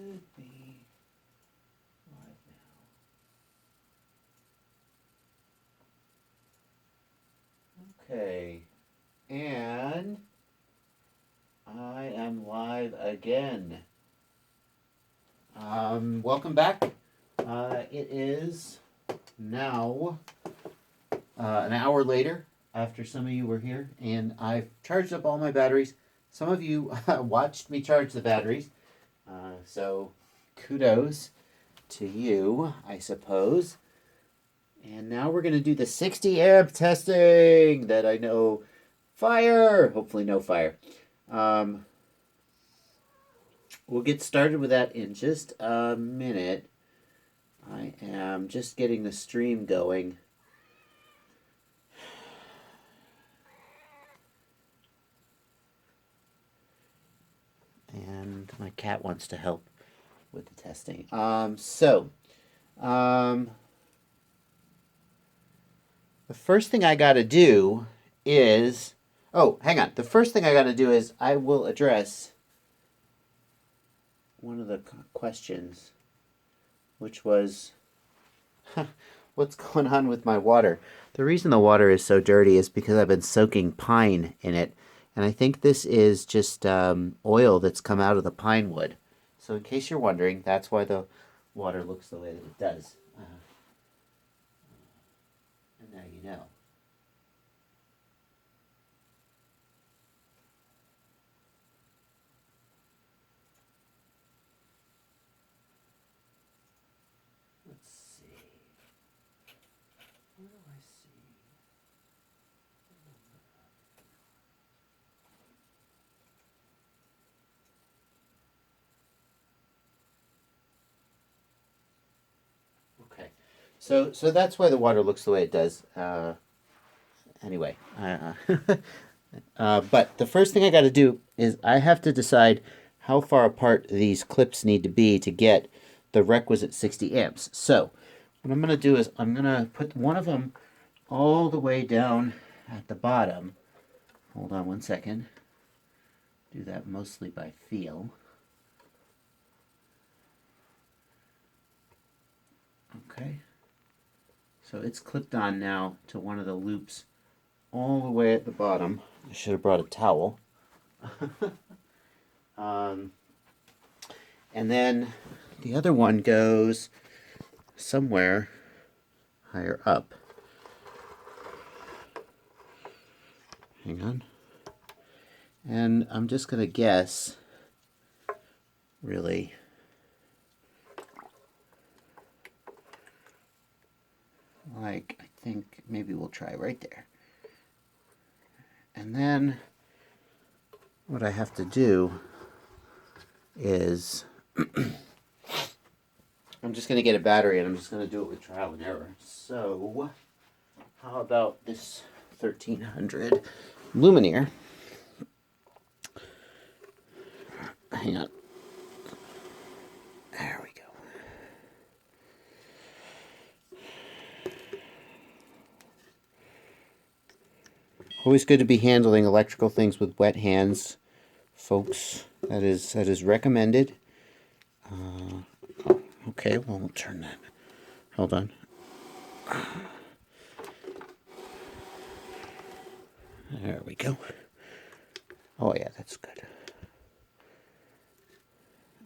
should be live now. Okay. And I am live again. Welcome back. It is now an hour later after some of you were here, and I've charged up all my batteries. Some of you watched me charge the batteries, so kudos to you, I suppose. And now we're going to do the 60 amp testing that I know fire, hopefully no fire. We'll get started with that in just a minute. I am just getting the stream going. And my cat wants to help with the testing. The first thing I got to do is... Oh, hang on. The first thing I got to do is I will address one of the questions, which was, what's going on with my water? The reason the water is so dirty is because I've been soaking pine in it. And I think this is just oil that's come out of the pine wood. So in case you're wondering, that's why the water looks the way that it does. And now you know. Let's see. What do I see? Okay, so that's why the water looks the way it does. Anyway, but the first thing I got to do is I have to decide how far apart these clips need to be to get the requisite 60 amps. So what I'm going to do is I'm going to put one of them all the way down at the bottom. Hold on one second. Do that mostly by feel. Okay. So it's clipped on now to one of the loops all the way at the bottom. I should have brought a towel. And then the other one goes somewhere higher up. Hang on. And I'm just going to guess, really, like, I think maybe we'll try right there. And then what I have to do is I'm just going to get a battery and I'm just going to do it with trial and error. So how about this 1300 Lumenier? Hang on. There we go. Always good to be handling electrical things with wet hands, folks. That is recommended. Oh, okay, well, we'll turn that. Hold on. There we go. Oh, yeah, that's good.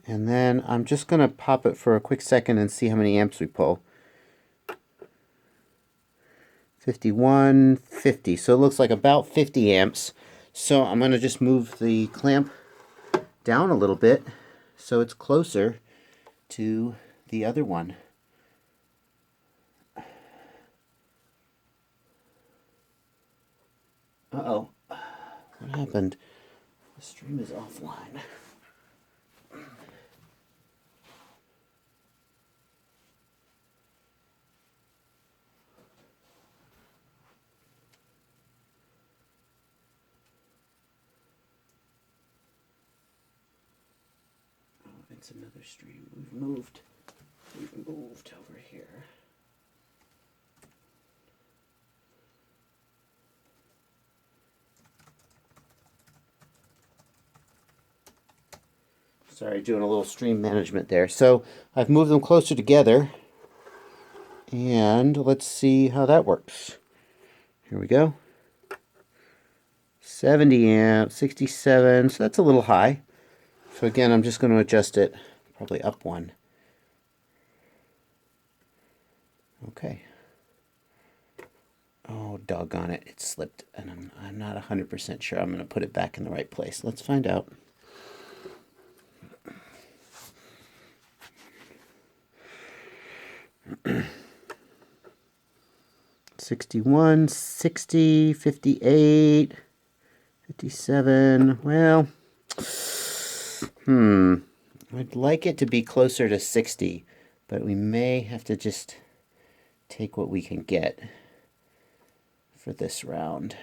And then I'm just going to pop it for a quick second and see how many amps we pull. 51, 50. So it looks like about 50 amps. So I'm going to just move the clamp down a little bit so it's closer to the other one. Uh-oh. What happened? The stream is offline. It's another stream. We've moved over here. Sorry, doing a little stream management there. So I've moved them closer together. And let's see how that works. Here we go. 70 amps, 67, so that's a little high. So again, I'm just going to adjust it, probably up one. Okay. Oh, doggone it, it slipped, and I'm not 100% sure I'm going to put it back in the right place. Let's find out. $61, $60, $58, $57. Well, I'd like it to be closer to 60, but we may have to just take what we can get for this round.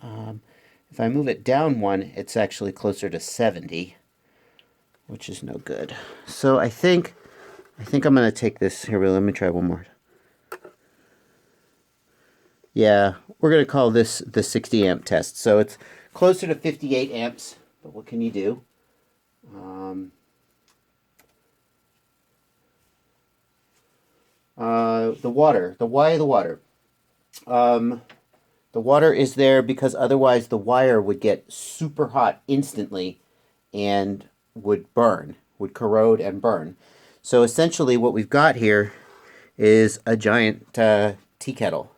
If I move it down one, it's actually closer to 70, which is no good. So I think I'm going to take this. Here, let me try one more. Yeah, we're going to call this the 60 amp test. So it's closer to 58 amps, but what can you do? The water. Why the water? The water is there because otherwise the wire would get super hot instantly and would burn, would corrode and burn. So essentially what we've got here is a giant tea kettle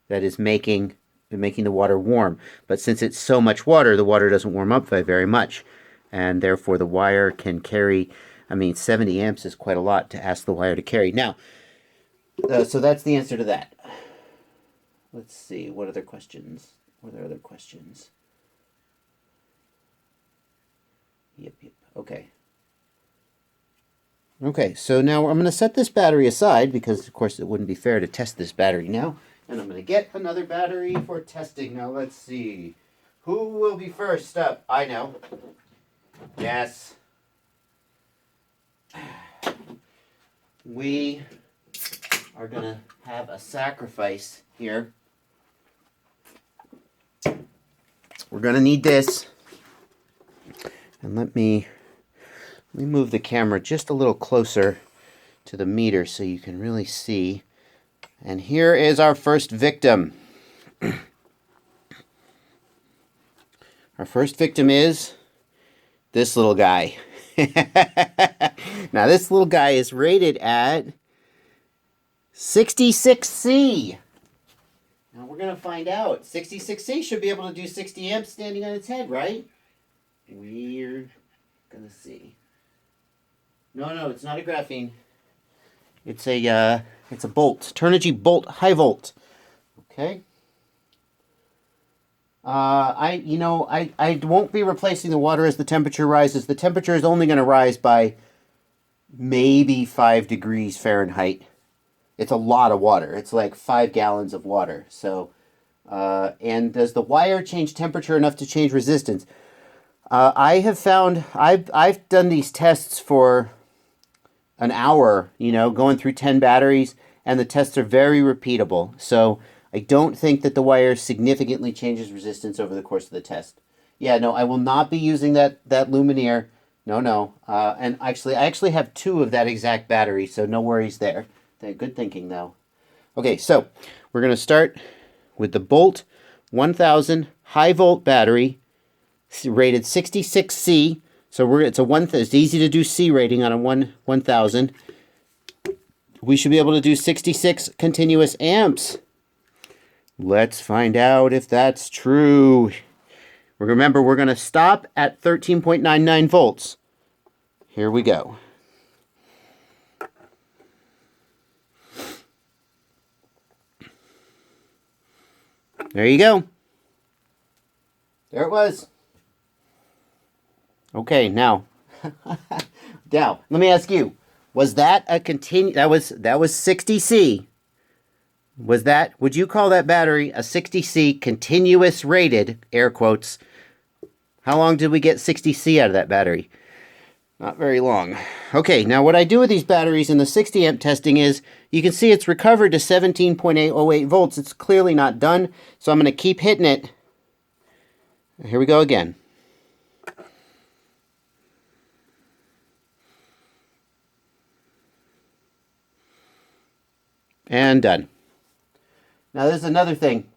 that is making the water warm. But since it's so much water, the water doesn't warm up by very much. And therefore the wire can carry, 70 amps is quite a lot to ask the wire to carry. Now, so that's the answer to that. Let's see, what other questions? Were there other questions? Yep, okay. Okay, so now I'm going to set this battery aside because, of course, it wouldn't be fair to test this battery now. And I'm going to get another battery for testing. Now, let's see. Who will be first up? I know. Yes. We are going to have a sacrifice here. We're going to need this. And let me move the camera just a little closer to the meter so you can really see. And here is our first victim. Our first victim is this little guy. Now this little guy is rated at 66C. Now we're going to find out. 66C should be able to do 60 amps standing on its head, right? We're going to see. No, it's not a graphene. It's a bolt. Turnigy bolt high volt. Okay. I won't be replacing the water as the temperature rises. The temperature is only going to rise by maybe 5 degrees Fahrenheit. It's a lot of water. It's like 5 gallons of water. So, and does the wire change temperature enough to change resistance? I have found, I've done these tests for an hour, going through 10 batteries, and the tests are very repeatable. So I don't think that the wire significantly changes resistance over the course of the test. Yeah, no, I will not be using that Lumenier. No. And actually, I actually have 2 of that exact battery, so no worries there. Good thinking, though. Okay, so we're going to start with the Bolt 1000 high volt battery, rated 66C. So it's easy to do C rating on a 1000. We should be able to do 66 continuous amps. Let's find out if that's true. Remember, we're going to stop at 13.99 volts. Here we go. There you go. There it was. Okay, now let me ask you, was that a that was 60C? Would you call that battery a 60C continuous rated, air quotes? How long did we get 60C out of that battery? Not very long. Okay, now what I do with these batteries in the 60 amp testing is, you can see it's recovered to 17.808 volts. It's clearly not done, so I'm going to keep hitting it. Here we go again. And done. Now there's another thing.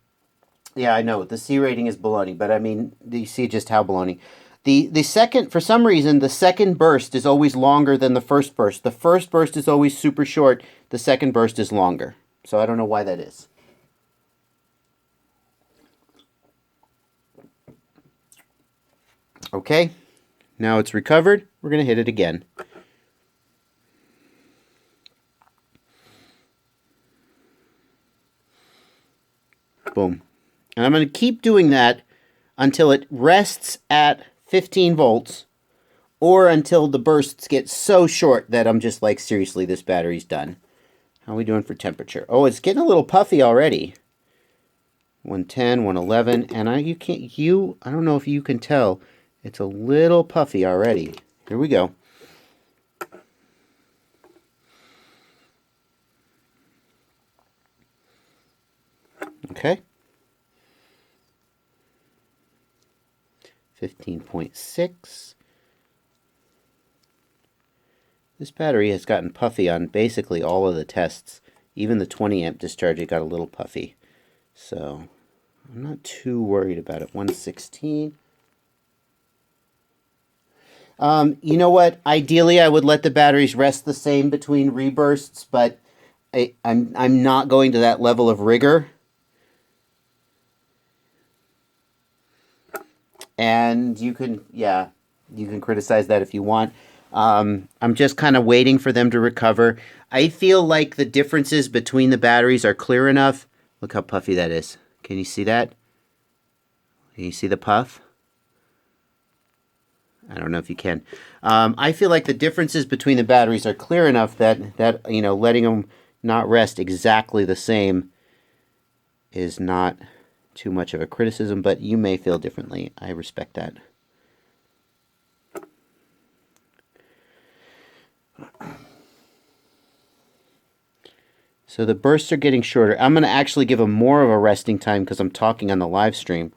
Yeah, I know the C rating is baloney, but I mean, you see just how baloney. The second, for some reason, the second burst is always longer than the first burst. The first burst is always super short. The second burst is longer. So I don't know why that is. Okay, now it's recovered. We're going to hit it again. Boom. And I'm going to keep doing that until it rests at 15 volts or until the bursts get so short that I'm just like, seriously, this battery's done. How are we doing for temperature? Oh, it's getting a little puffy already. 110, 111, and I don't know if you can tell, it's a little puffy already. Here we go. Okay. 15.6. This battery has gotten puffy on basically all of the tests. Even the 20 amp discharge, it got a little puffy. So I'm not too worried about it. 116. You know what? Ideally, I would let the batteries rest the same between rebursts, but I'm not going to that level of rigor. And you can criticize that if you want. I'm just kind of waiting for them to recover. I feel like the differences between the batteries are clear enough. Look how puffy that is. Can you see that? Can you see the puff? I don't know if you can. I feel like the differences between the batteries are clear enough that letting them not rest exactly the same is not too much of a criticism, but you may feel differently. I respect that. So the bursts are getting shorter. I'm going to actually give them more of a resting time because I'm talking on the live stream.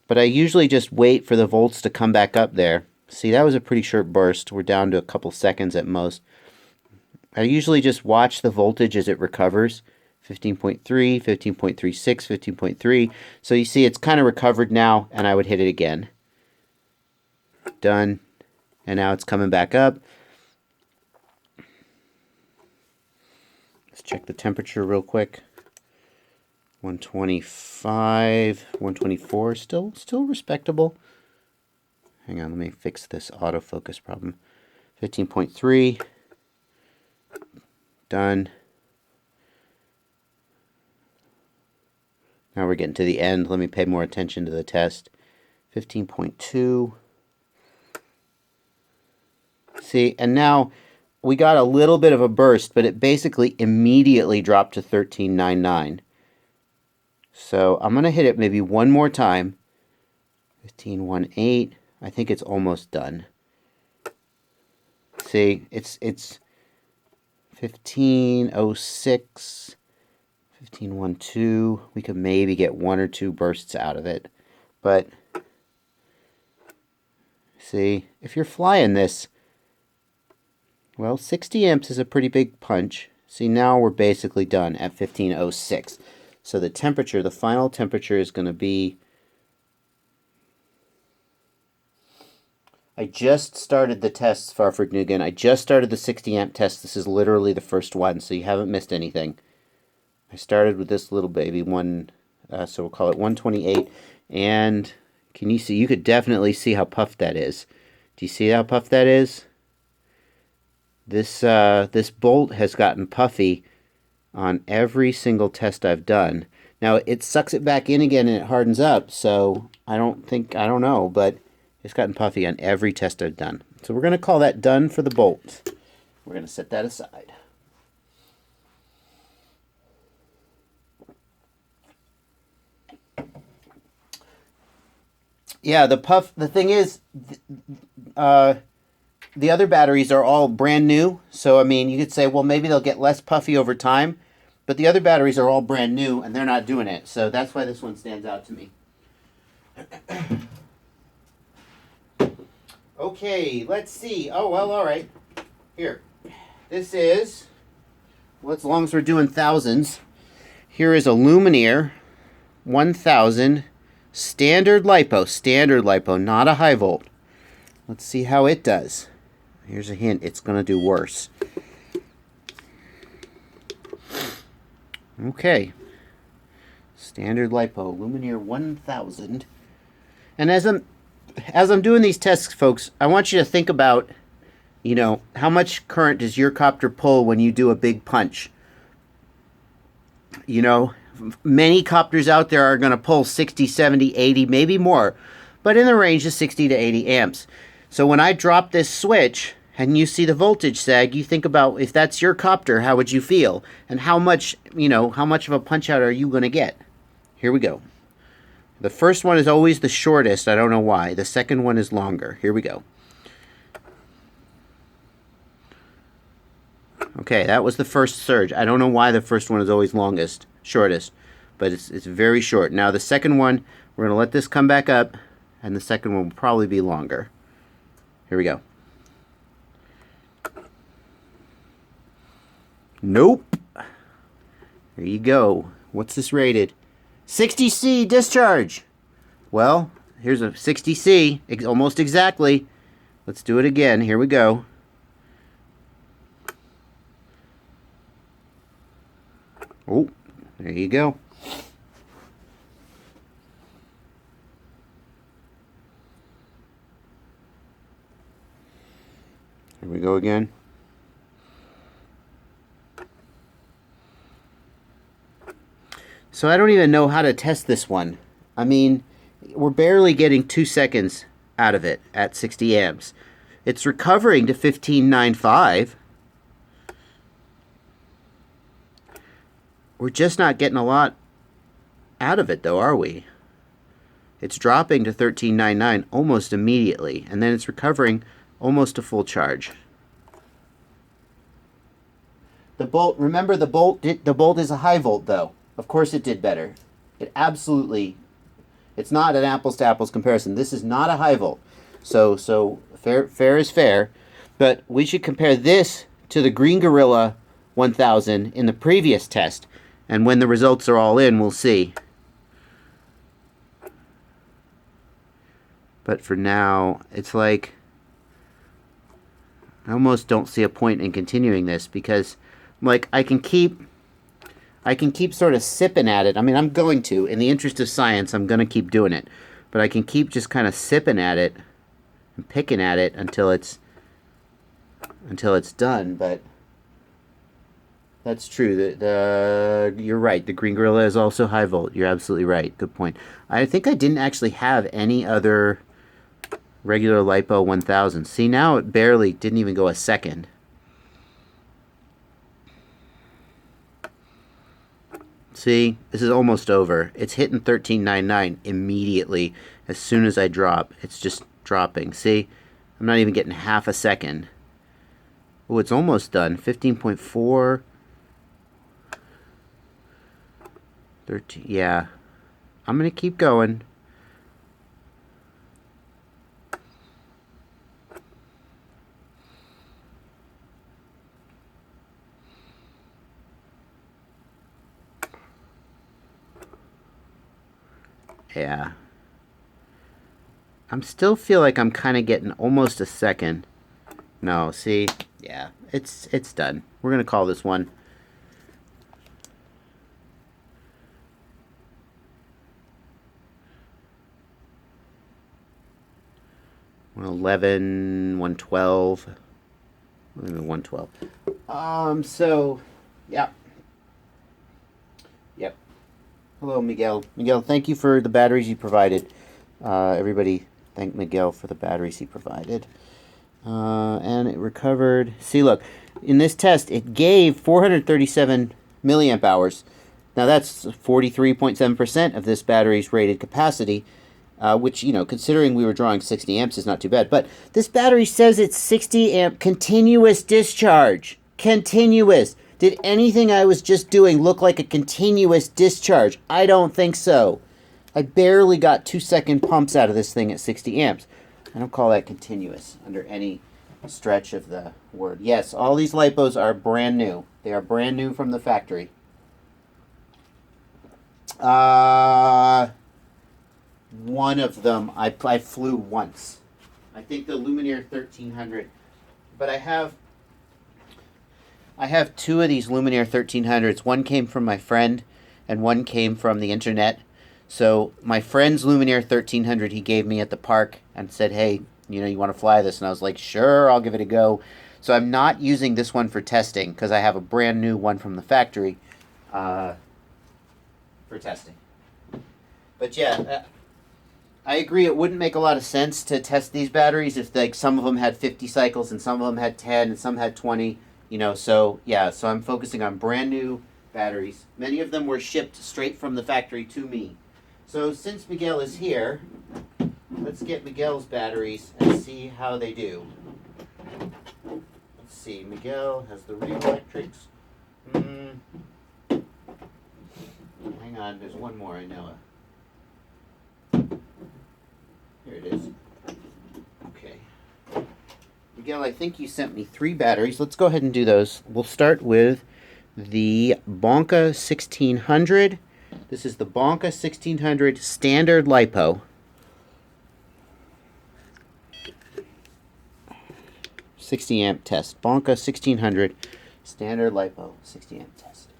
But I usually just wait for the volts to come back up there. See, that was a pretty short burst. We're down to a couple seconds at most. I usually just watch the voltage as it recovers. 15.3, 15.36, 15.3. So you see it's kind of recovered now, and I would hit it again. Done. And now it's coming back up. Let's check the temperature real quick. 125, 124, still respectable. Hang on, let me fix this autofocus problem. 15.3. Done. Now we're getting to the end. Let me pay more attention to the test. 15.2. See, and now we got a little bit of a burst, but it basically immediately dropped to 13.99. So I'm going to hit it maybe one more time. 15.18. I think it's almost done. See, it's 15.06, 15.12. We could maybe get one or two bursts out of it. But see, if you're flying this, well, 60 amps is a pretty big punch. See, now we're basically done at 15.06. So the temperature, the final temperature is going to be... I just started the tests, Farford-Nugan. I just started the 60 amp test. This is literally the first one, so you haven't missed anything. I started with this little baby one, so we'll call it 128. And can you see? You could definitely see how puffed that is. Do you see how puffed that is? This bolt has gotten puffy on every single test I've done. Now it sucks it back in again and it hardens up, so I don't know, but it's gotten puffy on every test I've done. So we're going to call that done for the bolt. We're going to set that aside. Yeah, the thing is, the other batteries are all brand new. So, I mean, you could say, well, maybe they'll get less puffy over time. But the other batteries are all brand new, and they're not doing it. So that's why this one stands out to me. Okay, let's see. Oh, well, all right. Here. This is Well, as long as we're doing thousands, here is a Lumenier 1000 standard LiPo, not a high volt. Let's see how it does. Here's a hint, it's going to do worse. Okay. Standard LiPo, Lumenier 1000. And as I'm doing these tests, folks, I want you to think about, you know, how much current does your copter pull when you do a big punch? You know, many copters out there are going to pull 60, 70, 80, maybe more, but in the range of 60 to 80 amps. So when I drop this switch and you see the voltage sag, you think about, if that's your copter, how would you feel? And how much, you know, how much of a punch out are you going to get? Here we go. The first one is always the shortest. I don't know why. The second one is longer. Here we go. Okay, that was the first surge. I don't know why the first one is always shortest, but it's very short. Now the second one, we're going to let this come back up, and the second one will probably be longer. Here we go. Nope. There you go. What's this rated? 60C discharge. Well, here's a 60C, almost exactly. Let's do it again. Here we go. Oh, there you go. Here we go again. So I don't even know how to test this one. I mean, we're barely getting 2 seconds out of it at 60 amps. It's recovering to 15.95. We're just not getting a lot out of it, though, are we? It's dropping to 13.99 almost immediately, and then it's recovering almost to full charge. The bolt, remember the bolt is a high volt, though. Of course it did better. It absolutely, it's not an apples to apples comparison. This is not a high volt. So fair is fair, but we should compare this to the Green Gorilla 1000 in the previous test. And when the results are all in, we'll see. But for now, it's like, I almost don't see a point in continuing this, because like I can keep sort of sipping at it. I mean, I'm going to, in the interest of science, I'm going to keep doing it. But I can keep just kind of sipping at it and picking at it until it's done. But that's true. You're right. The Green Gorilla is also high volt. You're absolutely right. Good point. I think I didn't actually have any other regular LiPo 1000. See, now it barely didn't even go a second. See, this is almost over. It's hitting 13.99 immediately as soon as I drop. It's just dropping. See, I'm not even getting half a second. Oh, it's almost done. 15.4. 13. Yeah. I'm going to keep going. Yeah. I'm still feel like I'm kind of getting almost a second. No, see? Yeah, it's done. We're going to call this one. $111, $112. 112. So, yeah. Yep. Hello, Miguel. Miguel, thank you for the batteries you provided. Everybody, thank Miguel for the batteries he provided. And it recovered. See, look, in this test, it gave 437 milliamp hours. Now, that's 43.7% of this battery's rated capacity, which, you know, considering we were drawing 60 amps is not too bad. But this battery says it's 60 amp continuous discharge. Continuous. Did anything I was just doing look like a continuous discharge? I don't think so. I barely got 2-second pumps out of this thing at 60 amps. I don't call that continuous under any stretch of the word. Yes, all these LiPos are brand new. They are brand new from the factory. One of them I flew once. I think the Lumenier 1300. But I have two of these Lumenier 1300s. One came from my friend, and one came from the internet. So my friend's Lumenier 1300 he gave me at the park and said, hey, you know, you want to fly this? And I was like, sure, I'll give it a go. So I'm not using this one for testing because I have a brand new one from the factory for testing. But yeah, I agree. It wouldn't make a lot of sense to test these batteries if like some of them had 50 cycles and some of them had 10 and some had 20. You know, so yeah, so I'm focusing on brand new batteries. Many of them were shipped straight from the factory to me. So since Miguel is here, let's get Miguel's batteries and see how they do. Let's see, Miguel has the Revolectrics. Hang on, there's one more I know of. Here it is. Okay. Miguel, I think you sent me 3 batteries. Let's go ahead and do those. We'll start with the Bonka 1600. This is the Bonka 1600 standard LiPo. 60 amp test. Bonka 1600 standard LiPo 60 amp test.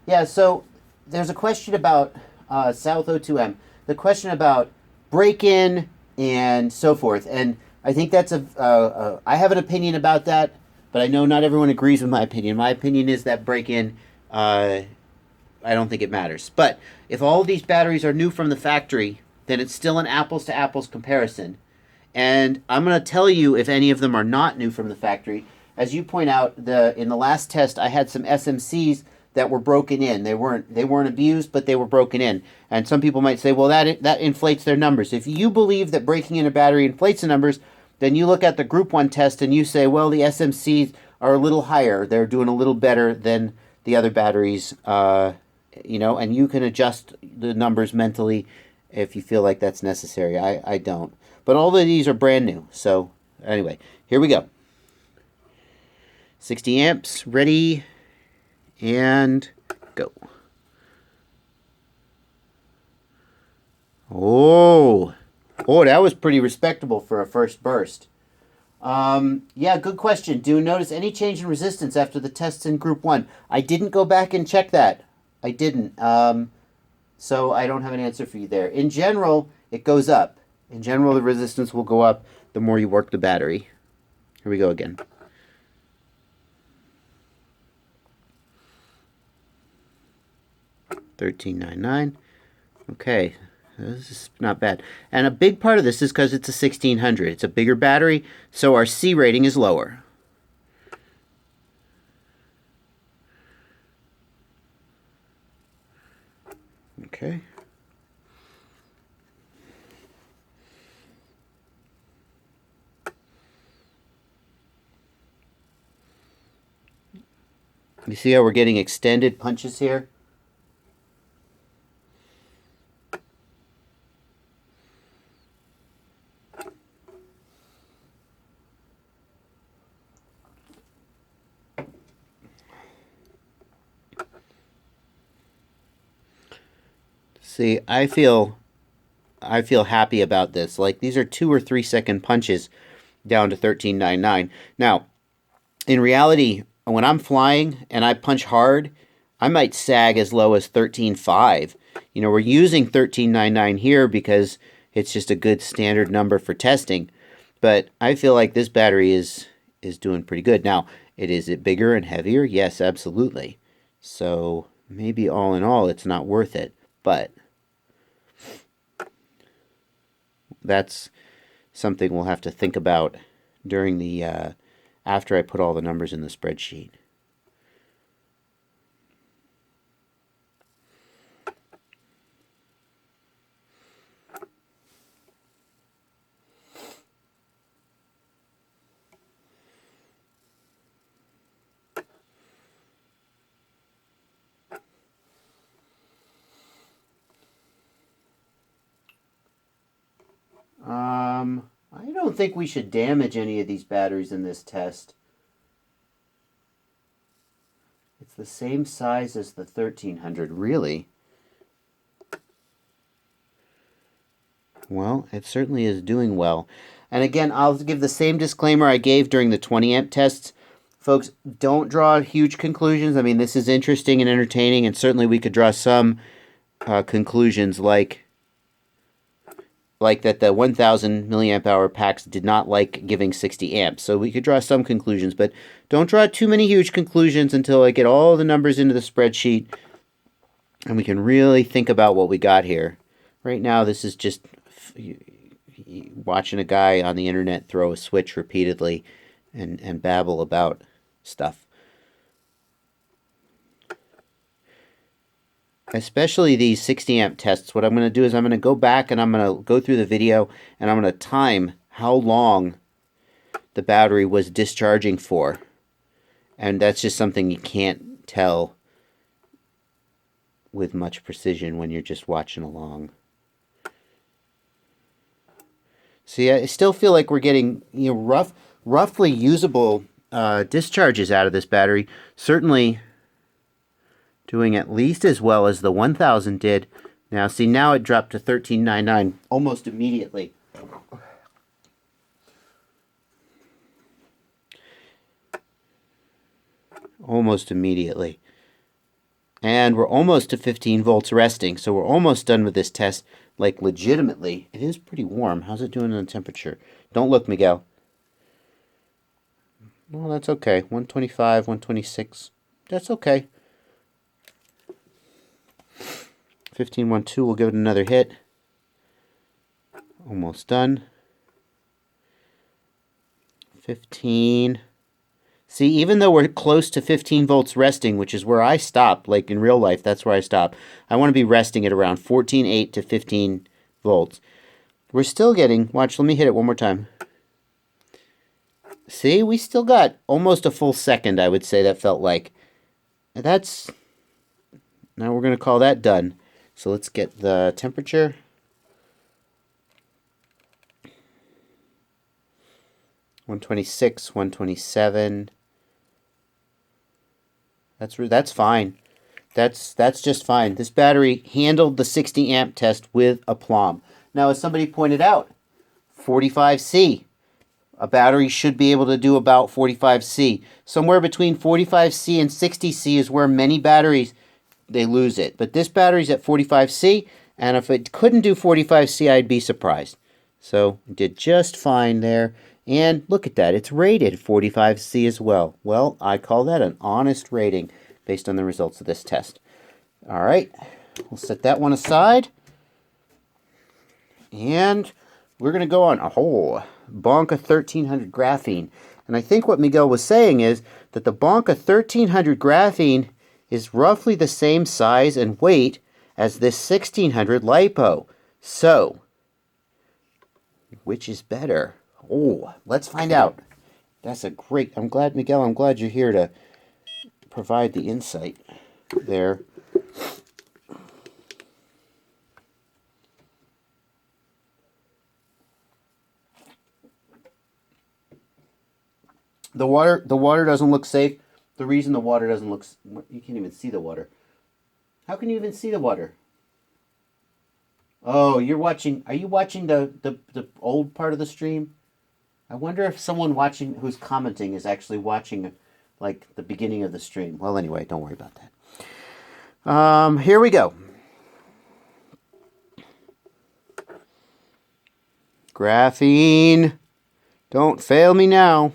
Yeah, so there's a question about South O2M. The question about break-in and so forth. And I think that's I have an opinion about that, but I know not everyone agrees with my opinion. My opinion is that break-in, I don't think it matters. But if all of these batteries are new from the factory, then it's still an apples-to-apples comparison. And I'm going to tell you if any of them are not new from the factory. As you point out, in the last test, I had some SMCs that were broken in. They weren't abused, but they were broken in. And some people might say, well, that inflates their numbers. If you believe that breaking in a battery inflates the numbers, then you look at the Group 1 test and you say, well, the SMCs are a little higher. They're doing a little better than the other batteries, you know, and you can adjust the numbers mentally if you feel like that's necessary. I don't. But all of these are brand new. So anyway, here we go. 60 amps, ready, and go. Oh, that was pretty respectable for a first burst. Yeah, good question. Do you notice any change in resistance after the tests in Group 1? I didn't go back and check that. I didn't. So I don't have an answer for you there. In general, it goes up. In general, the resistance will go up the more you work the battery. Here we go again. $13.99. Okay, this is not bad. And a big part of this is because it's a 1600. It's a bigger battery, so our C rating is lower. Okay. You see how we're getting extended punches here? See, I feel happy about this. Like, these are 2 or 3 second punches down to $13.99. Now, in reality, when I'm flying and I punch hard, I might sag as low as 13.5. You know, we're using 13.99 here because it's just a good standard number for testing. But I feel like this battery is doing pretty good. Now, is it bigger and heavier? Yes, absolutely. So maybe all in all, it's not worth it. But that's something we'll have to think about during the after I put all the numbers in the spreadsheet. I don't think we should damage any of these batteries in this test. It's the same size as the 1300, really? Well, it certainly is doing well. And again, I'll give the same disclaimer I gave during the 20 amp tests. Folks, don't draw huge conclusions. I mean, this is interesting and entertaining, and certainly we could draw some conclusions like that the 1000 milliamp hour packs did not like giving 60 amps. So we could draw some conclusions, but don't draw too many huge conclusions until I get all the numbers into the spreadsheet and we can really think about what we got here. Right now, this is just watching a guy on the internet throw a switch repeatedly and babble about stuff. Especially these 60 amp tests, what I'm going to do is I'm going to go back and I'm going to go through the video and I'm going to time how long the battery was discharging for. And that's just something you can't tell with much precision when you're just watching along. See, I still feel like we're getting, you know, roughly usable discharges out of this battery. Certainly doing at least as well as the 1000 did. Now, see, now it dropped to 1399 almost immediately. Almost immediately. And we're almost to 15 volts resting, so we're almost done with this test. Like, legitimately, it is pretty warm. How's it doing on temperature? Don't look, Miguel. Well, that's okay. 125, 126. That's okay. 1512, we'll give it another hit. Almost done. 15. See, even though we're close to 15 volts resting, which is where I stop, like in real life, that's where I stop. I want to be resting at around 14.8 to 15 volts. We're still getting, watch, let me hit it one more time. See, we still got almost a full second, I would say, that felt like. That's, now we're going to call that done. So let's get the temperature. (126, 127). That's fine. That's just fine. This battery handled the 60 amp test with aplomb. Now, as somebody pointed out, 45C. A battery should be able to do about 45C. Somewhere between 45C and 60C is where many batteries, they lose it. But this battery's at 45C, and if it couldn't do 45C, I'd be surprised. So, it did just fine there. And look at that, it's rated 45C as well. Well, I call that an honest rating based on the results of this test. All right, we'll set that one aside. And we're going to go on Bonka 1300 Graphene. And I think what Miguel was saying is that the Bonka 1300 Graphene is roughly the same size and weight as this 1600 LiPo. So, which is better? Oh, let's find out. That's a great, I'm glad, Miguel, I'm glad you're here to provide the insight there. The water doesn't look safe. The reason the water doesn't look, you can't even see the water. How can you even see the water? Oh, you're watching, are you watching the old part of the stream? I wonder if someone watching who's commenting is actually watching like the beginning of the stream. Well, anyway, don't worry about that. Here we go. Graphene. Don't fail me now.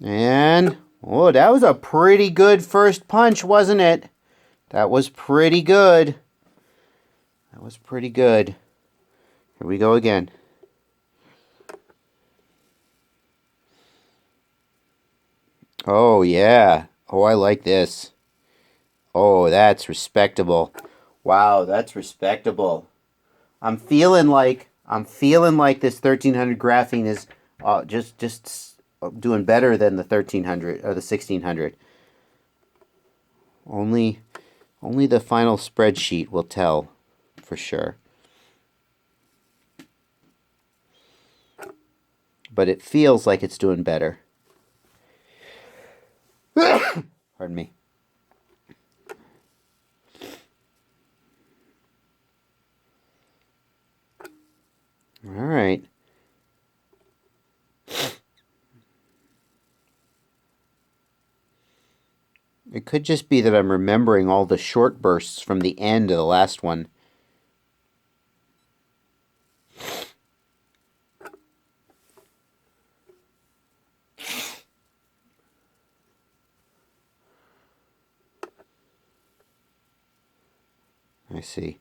And, oh, that was a pretty good first punch, wasn't it? That was pretty good. That was pretty good. Here we go again. Oh, yeah. Oh, I like this. Oh, that's respectable. Wow, that's respectable. I'm feeling like this 1300 Graphene is just doing better than the 1300 or the 1600. Only the final spreadsheet will tell for sure. But it feels like it's doing better. Pardon me. All right. It could just be that I'm remembering all the short bursts from the end of the last one. I see.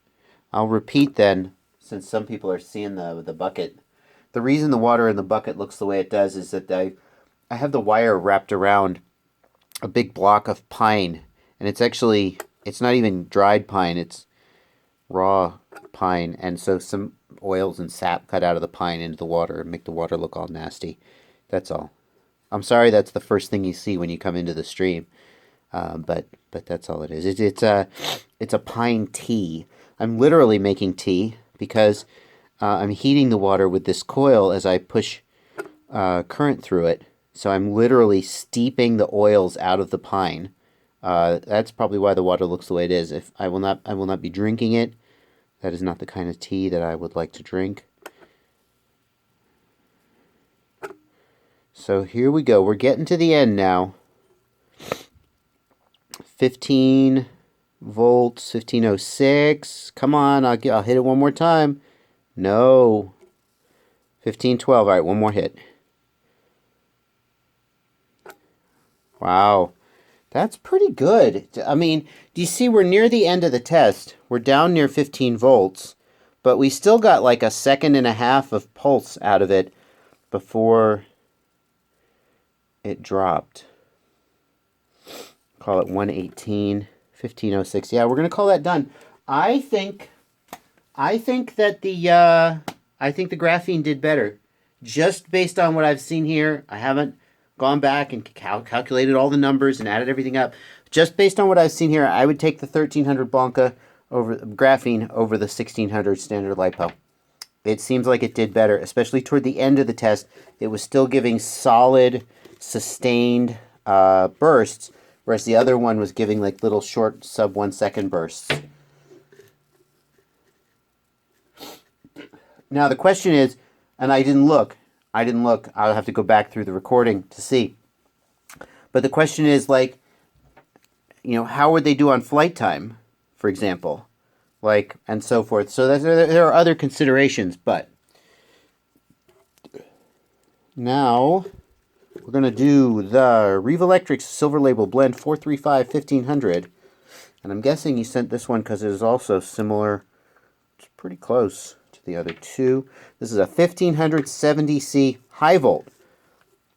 I'll repeat then, since some people are seeing the bucket. The reason the water in the bucket looks the way it does is that I have the wire wrapped around a big block of pine, and it's not even dried pine, it's raw pine, and so some oils and sap cut out of the pine into the water and make the water look all nasty. That's all. I'm sorry that's the first thing you see when you come into the stream, but that's all it is. It's a pine tea. I'm literally making tea because I'm heating the water with this coil as I push current through it. So I'm literally steeping the oils out of the pine. That's probably why the water looks the way it is. If I will not be drinking it. That is not the kind of tea that I would like to drink. So here we go. We're getting to the end now. 15 volts, 1506. Come on, I'll hit it one more time. No. 1512. All right, one more hit. Wow. That's pretty good. I mean, do you see we're near the end of the test? We're down near 15 volts, but we still got like a second and a half of pulse out of it before it dropped. Call it 118, 1506. Yeah, we're going to call that done. I think that I think the graphene did better. Just based on what I've seen here, I haven't gone back and calculated all the numbers and added everything up. Just based on what I've seen here, I would take the 1300 Bonka over graphene over the 1600 standard LiPo. It seems like it did better, especially toward the end of the test. It was still giving solid, sustained bursts, whereas the other one was giving like little short sub 1 second bursts. Now the question is, and I didn't look. I'll have to go back through the recording to see. But the question is, like, you know, how would they do on flight time, for example? Like, and so forth. So there are other considerations, but now we're going to do the Rev Electrics Silver Label Blend 435 1500. And I'm guessing you sent this one because it is also similar. It's pretty close to the other two. This is a 1570C high volt.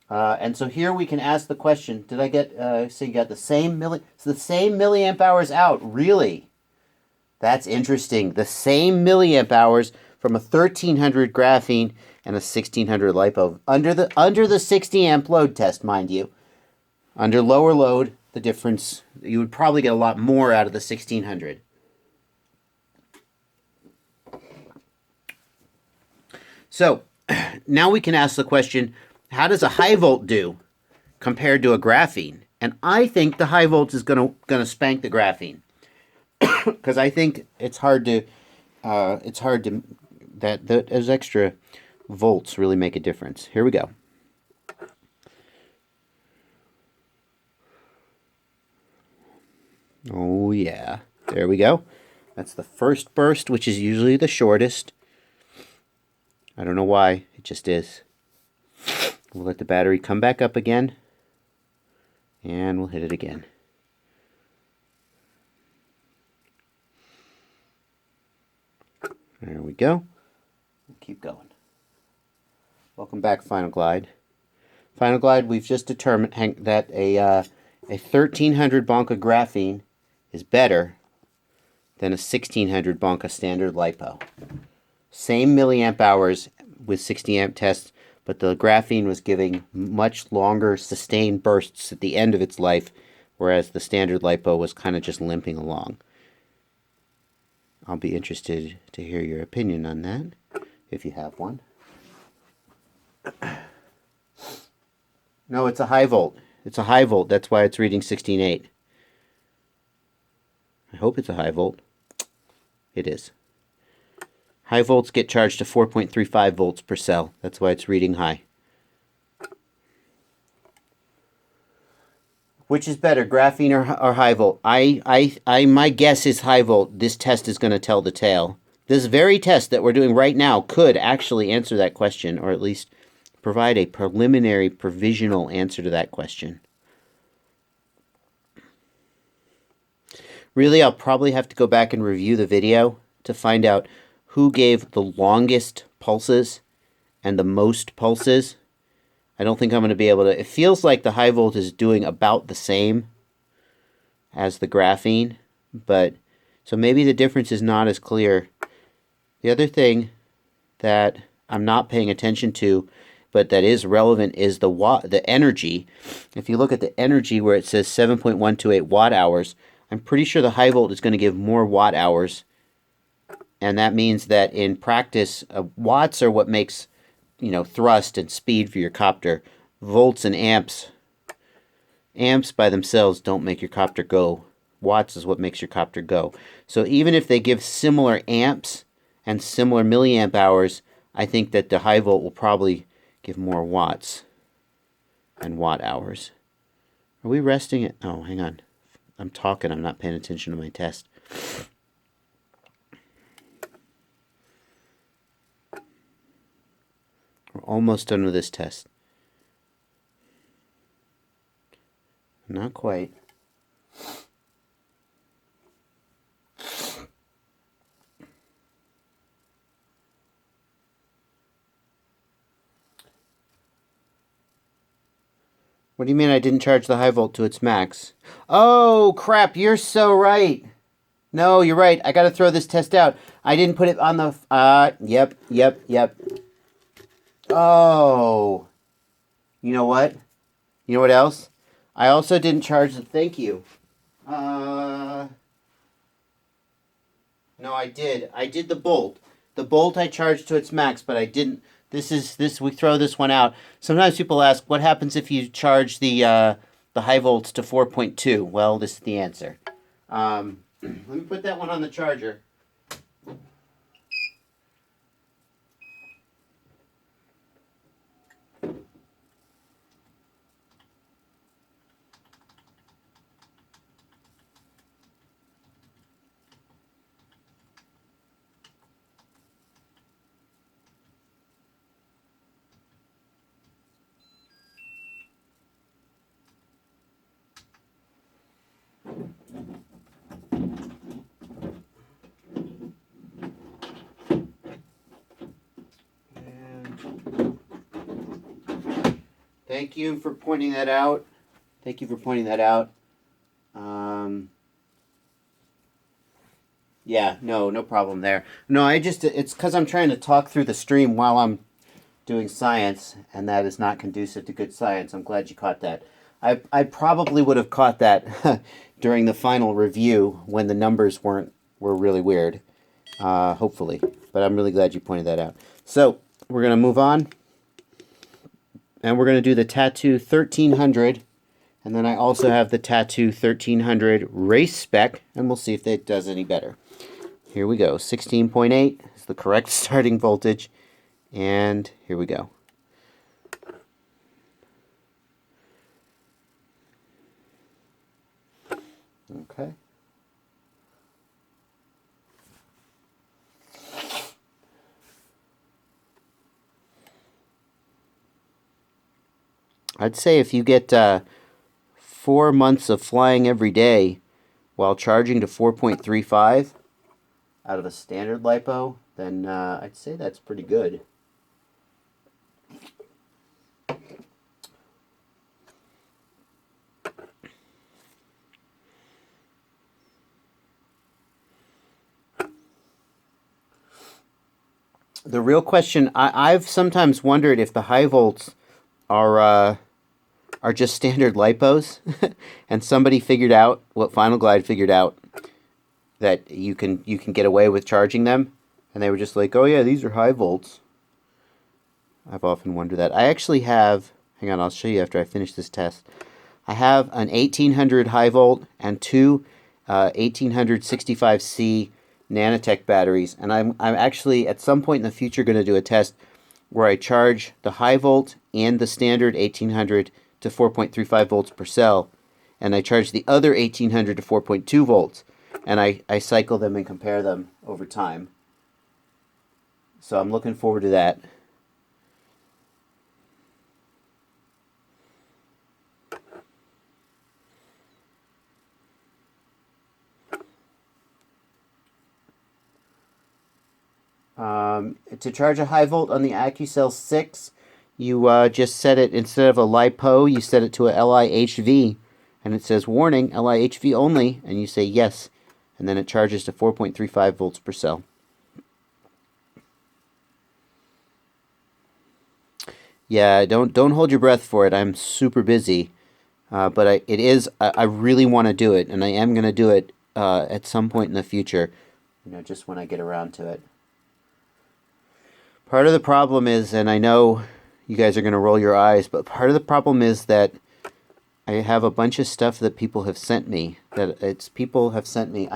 And so here we can ask the question, did I get, so you got the same milliamp hours out, really? That's interesting. The same milliamp hours from a 1300 graphene and a 1600 LiPo. Under the 60 amp load test, mind you. Under lower load, the difference, you would probably get a lot more out of the 1600. So now we can ask the question, how does a high volt do compared to a graphene? And I think the high volt is gonna spank the graphene because I think it's hard to that those extra volts really make a difference. Here we go. Oh yeah, there we go. That's the first burst, which is usually the shortest. I don't know why, it just is. We'll let the battery come back up again, and we'll hit it again. There we go. We'll keep going. Welcome back, Final Glide. Final Glide, we've just determined that a 1300 Bonka graphene is better than a 1600 Bonka standard LiPo. Same milliamp hours with 60 amp tests, but the graphene was giving much longer sustained bursts at the end of its life, whereas the standard LiPo was kind of just limping along. I'll be interested to hear your opinion on that, if you have one. No, it's a high volt. It's a high volt. That's why it's reading 16.8. I hope it's a high volt. It is. High volts get charged to 4.35 volts per cell. That's why it's reading high. Which is better, graphene or high volt? My guess is high volt. This test is going to tell the tale. This very test that we're doing right now could actually answer that question, or at least provide a preliminary, provisional answer to that question. Really, I'll probably have to go back and review the video to find out who gave the longest pulses and the most pulses. I don't think I'm going to be able to. It feels like the high volt is doing about the same as the graphene, but so maybe the difference is not as clear. The other thing that I'm not paying attention to, but that is relevant, is the energy. If you look at the energy where it says 7.128 watt hours, I'm pretty sure the high volt is going to give more watt hours, and that means that in practice, watts are what makes, you know, thrust and speed for your copter. Volts and amps by themselves don't make your copter go. Watts is what makes your copter go. So even if they give similar amps and similar milliamp hours, I think that the high volt will probably give more watts and watt hours. Are we resting it? Oh, hang on. I'm talking. I'm not paying attention to my test. We're almost done with this test. Not quite. What do you mean I didn't charge the high volt to its max? Oh, crap, you're so right. No, you're right. I got to throw this test out. I didn't put it on the... Yep. Oh. You know what? You know what else? I also didn't charge the... Thank you. No, I did. I did the bolt. The bolt I charged to its max, but I didn't... We throw this one out. Sometimes people ask, what happens if you charge the high volts to 4.2? Well, this is the answer. Let me put that one on the charger. Thank you for pointing that out. Yeah, no problem there. No, it's because I'm trying to talk through the stream while I'm doing science, and that is not conducive to good science. I'm glad you caught that. I probably would have caught that during the final review when the numbers were really weird. Hopefully. But I'm really glad you pointed that out. So, we're going to move on. And we're going to do the Tattu 1300. And then I also have the Tattu 1300 Race-Spec. And we'll see if that does any better. Here we go. 16.8 is the correct starting voltage. And here we go. Okay. I'd say if you get 4 months of flying every day while charging to 4.35 out of a standard LiPo, then I'd say that's pretty good. The real question, I've sometimes wondered if the high volts are just standard LiPos, and somebody figured out, Final Glide figured out, that you can get away with charging them, and they were just like, oh yeah, these are high volts. I've often wondered that. I actually have, hang on, I'll show you after I finish this test. I have an 1800 high volt and two 1865C Nanotech batteries, and I'm actually at some point in the future going to do a test where I charge the high volt and the standard 1800 to 4.35 volts per cell, and I charge the other 1800 to 4.2 volts, and I cycle them and compare them over time. So I'm looking forward to that. To charge a high volt on the AccuCell 6, you just set it, instead of a LiPo, you set it to a LiHV, and it says, warning, LiHV only, and you say yes, and then it charges to 4.35 volts per cell. Yeah, don't hold your breath for it. I'm super busy, but I really want to do it, and I am going to do it at some point in the future, just when I get around to it. Part of the problem is, and I know you guys are going to roll your eyes, but part of the problem is that I have a bunch of stuff that people have sent me. I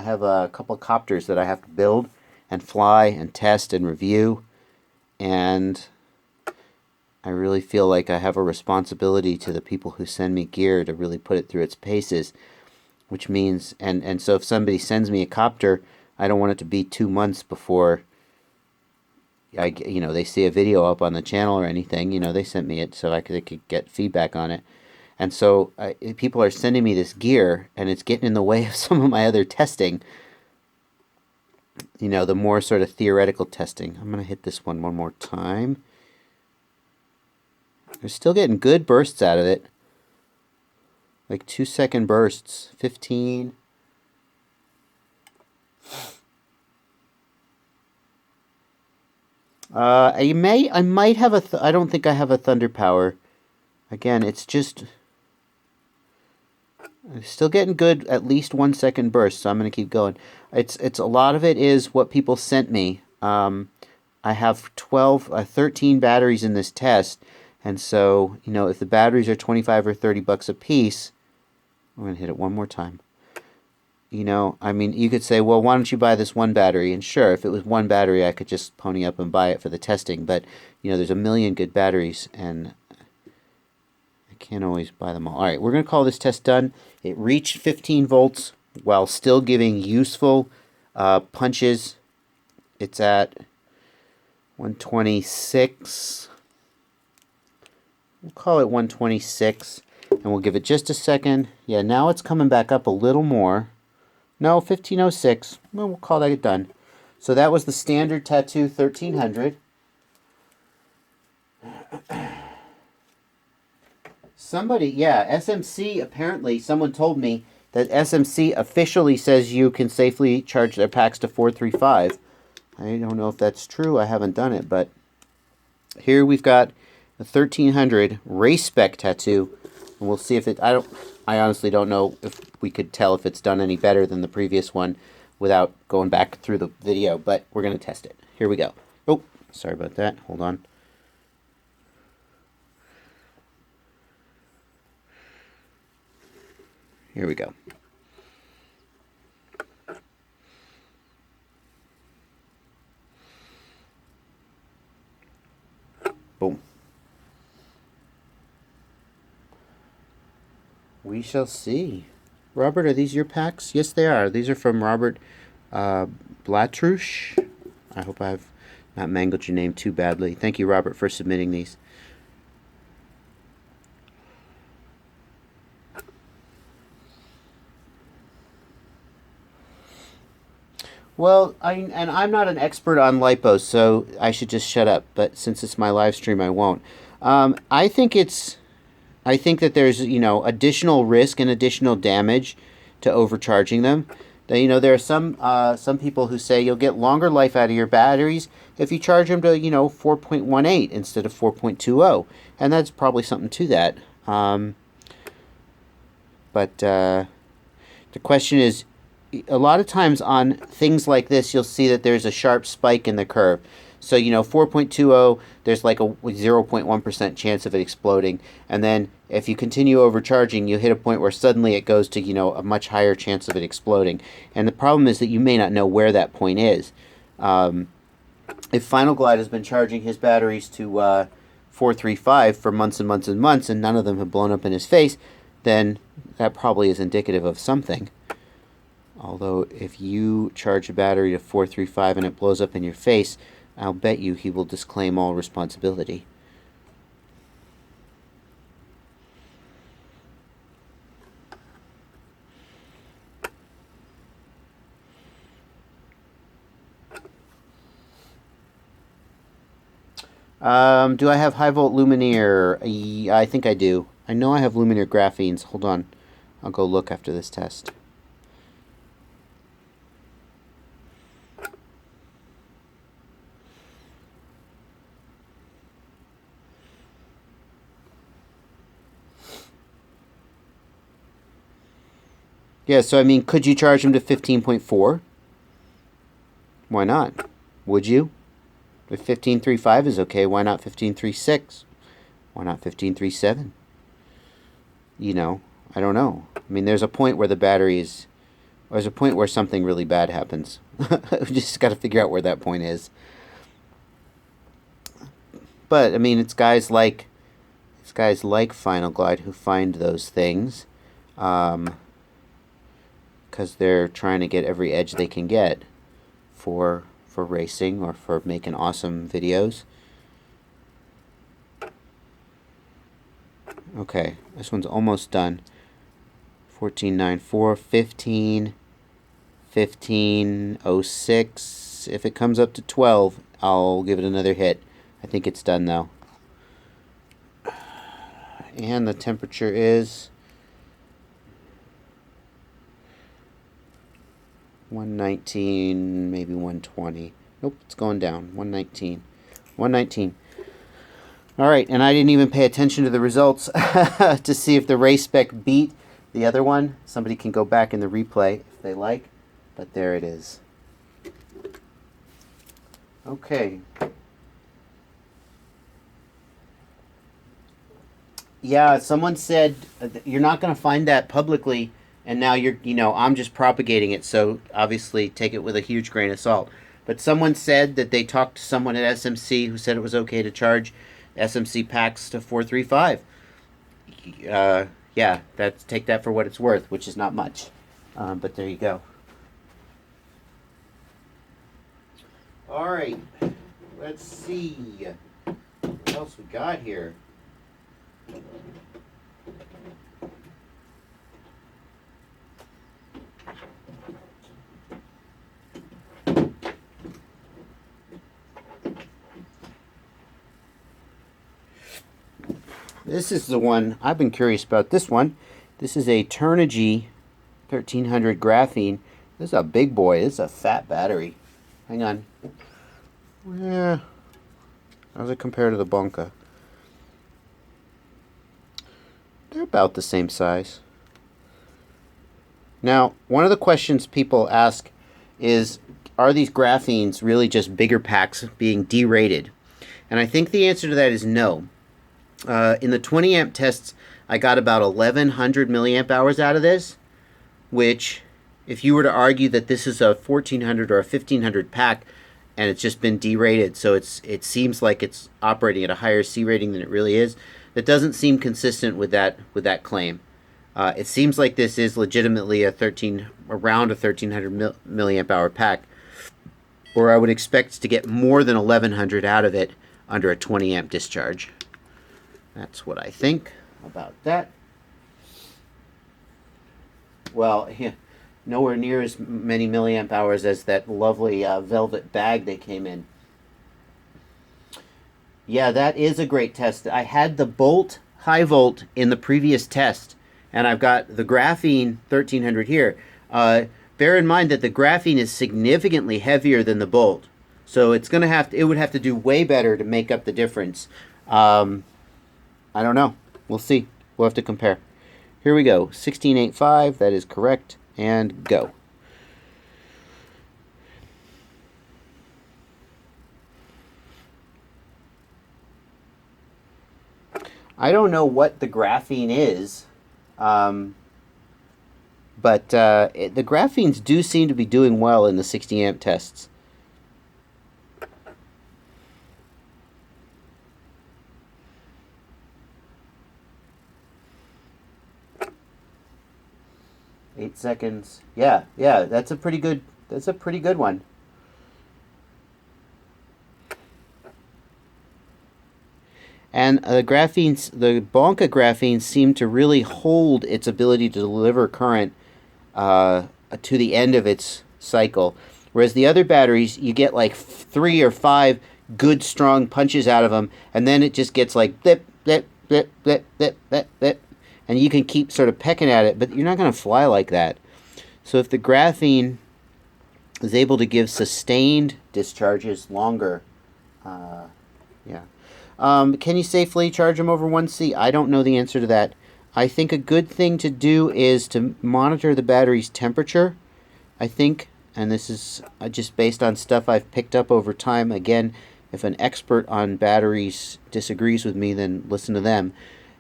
have a couple of copters that I have to build and fly and test and review, and I really feel like I have a responsibility to the people who send me gear to really put it through its paces, which means, and so if somebody sends me a copter, I don't want it to be 2 months before they see a video up on the channel or anything. They sent me it so they could get feedback on it. And so people are sending me this gear, and it's getting in the way of some of my other testing. The more sort of theoretical testing. I'm going to hit this one more time. They're still getting good bursts out of it. Like 2-second bursts. 15. I might have I don't think I have a thunder power. Again, it's just, I'm still getting good, at least 1-second bursts, so I'm going to keep going. It's a lot of it is what people sent me. I have 13 batteries in this test, and so, if the batteries are 25 or 30 bucks a piece, I'm going to hit it one more time. You could say, well, why don't you buy this one battery? And sure, if it was one battery, I could just pony up and buy it for the testing. But, there's a million good batteries, and I can't always buy them all. All right, we're going to call this test done. It reached 15 volts while still giving useful punches. It's at 126. We'll call it 126, and we'll give it just a second. Yeah, now it's coming back up a little more. No, 1506. Well, we'll call that done. So that was the standard Tattu 1300. SMC, apparently, someone told me that SMC officially says you can safely charge their packs to 435. I don't know if that's true. I haven't done it, but here we've got a 1300 Race-Spec Tattu, and we'll see if it, I honestly don't know if we could tell if it's done any better than the previous one without going back through the video, but we're going to test it. Here we go. Oh, sorry about that. Hold on. Here we go. Boom. We shall see. Robert, are these your packs? Yes, they are. These are from Robert Blatrush. I hope I've not mangled your name too badly. Thank you, Robert, for submitting these. Well, I'm not an expert on LiPo, so I should just shut up. But since it's my live stream, I won't. I think that there's, additional risk and additional damage to overcharging them. There are some people who say you'll get longer life out of your batteries if you charge them to, 4.18 instead of 4.20. And that's probably something to that. But the question is, a lot of times on things like this, you'll see that there's a sharp spike in the curve. So, you know, 4.20, there's like a 0.1% chance of it exploding. And then if you continue overcharging, you hit a point where suddenly it goes to, you know, a much higher chance of it exploding. And the problem is that you may not know where that point is. If Final Glide has been charging his batteries to 435 for months and months and months, and none of them have blown up in his face, then that probably is indicative of something. Although if you charge a battery to 435 and it blows up in your face, I'll bet you he will disclaim all responsibility. Do I have high volt Lumenier? I think I do. I know I have Lumenier Graphenes. Hold on. I'll go look after this test. Yeah, so I mean, could you charge them to 15.4? Why not? Would you? If 15.35 is okay, why not 15.36? Why not 15.37? You know, I don't know. I mean, there's a point where the battery is... There's a point where something really bad happens. We just got to figure out where that point is. But, I mean, it's guys like Final Glide who find those things. Because they're trying to get every edge they can get for racing or for making awesome videos. Okay, this one's almost done. 14.94, 15, 15.06. If it comes up to 12, I'll give it another hit. I think it's done though. And the temperature is 119, maybe 120. Nope, it's going down. 119. 119. Alright, and I didn't even pay attention to the results to see if the Race-Spec beat the other one. Somebody can go back in the replay if they like, but there it is. Okay. Yeah, someone said you're not going to find that publicly. And now I'm just propagating it, so obviously take it with a huge grain of salt. But someone said that they talked to someone at SMC who said it was okay to charge SMC packs to 435. Yeah, take that for what it's worth, which is not much. But there you go. All right, let's see what else we got here. This is the one, I've been curious about this one. This is a Turnigy 1300 Graphene. This is a big boy. This is a fat battery. Hang on. Yeah. How does it compare to the Bonka? They're about the same size. Now, one of the questions people ask is, are these graphenes really just bigger packs being derated? And I think the answer to that is no. In the 20 amp tests, I got about 1100 milliamp hours out of this, which, if you were to argue that this is a 1400 or a 1500 pack, and it's just been derated, so it seems like it's operating at a higher C rating than it really is, that doesn't seem consistent with that claim. It seems like this is legitimately around a 1300 milliamp hour pack, or I would expect to get more than 1100 out of it under a 20 amp discharge. That's what I think about that. Well, yeah, nowhere near as many milliamp hours as that lovely velvet bag they came in. Yeah, that is a great test. I had the Bolt high volt in the previous test, and I've got the Graphene 1300 here. Bear in mind that the Graphene is significantly heavier than the Bolt, so it would have to do way better to make up the difference. I don't know. We'll see. We'll have to compare. Here we go. 16.85. That is correct. And go. I don't know what the graphene is, but the graphenes do seem to be doing well in the 60 amp tests. Eight seconds. Yeah, that's a pretty good one. And the Bonka graphenes seem to really hold its ability to deliver current to the end of its cycle. Whereas the other batteries, you get like 3 or 5 good strong punches out of them, and then it just gets like blip, blip, blip, blip, blip, blip, blip. And you can keep sort of pecking at it, but you're not going to fly like that. So if the graphene is able to give sustained discharges longer, yeah. Can you safely charge them over 1C? I don't know the answer to that. I think a good thing to do is to monitor the battery's temperature. I think, and this is just based on stuff I've picked up over time. Again, if an expert on batteries disagrees with me, then listen to them.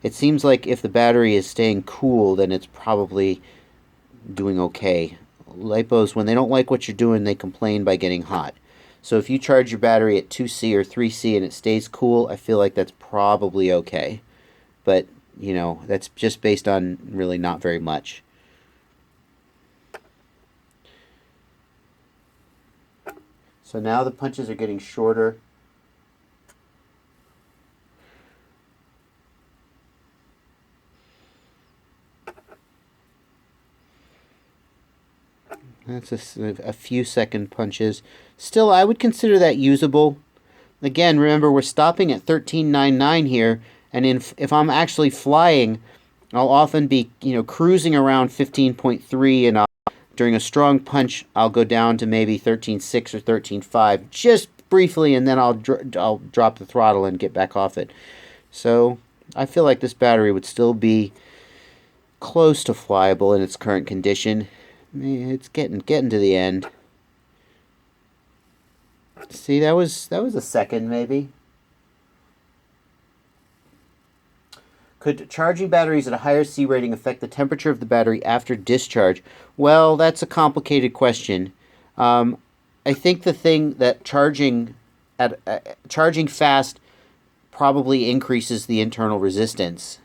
It seems like if the battery is staying cool, then it's probably doing okay. LiPos, when they don't like what you're doing, they complain by getting hot. So if you charge your battery at 2C or 3C and it stays cool, I feel like that's probably okay. But, you know, that's just based on really not very much. So now the punches are getting shorter. That's a few second punches. Still, I would consider that usable. Again, remember, we're stopping at 13.99 here, and if I'm actually flying, I'll often be, you know, cruising around 15.3, and during a strong punch, I'll go down to maybe 13.6 or 13.5, just briefly, and then I'll drop the throttle and get back off it. So I feel like this battery would still be close to flyable in its current condition. It's getting to the end. See, that was a second maybe. Could charging batteries at a higher C rating affect the temperature of the battery after discharge? Well, that's a complicated question. I think the thing that charging fast probably increases the internal resistance.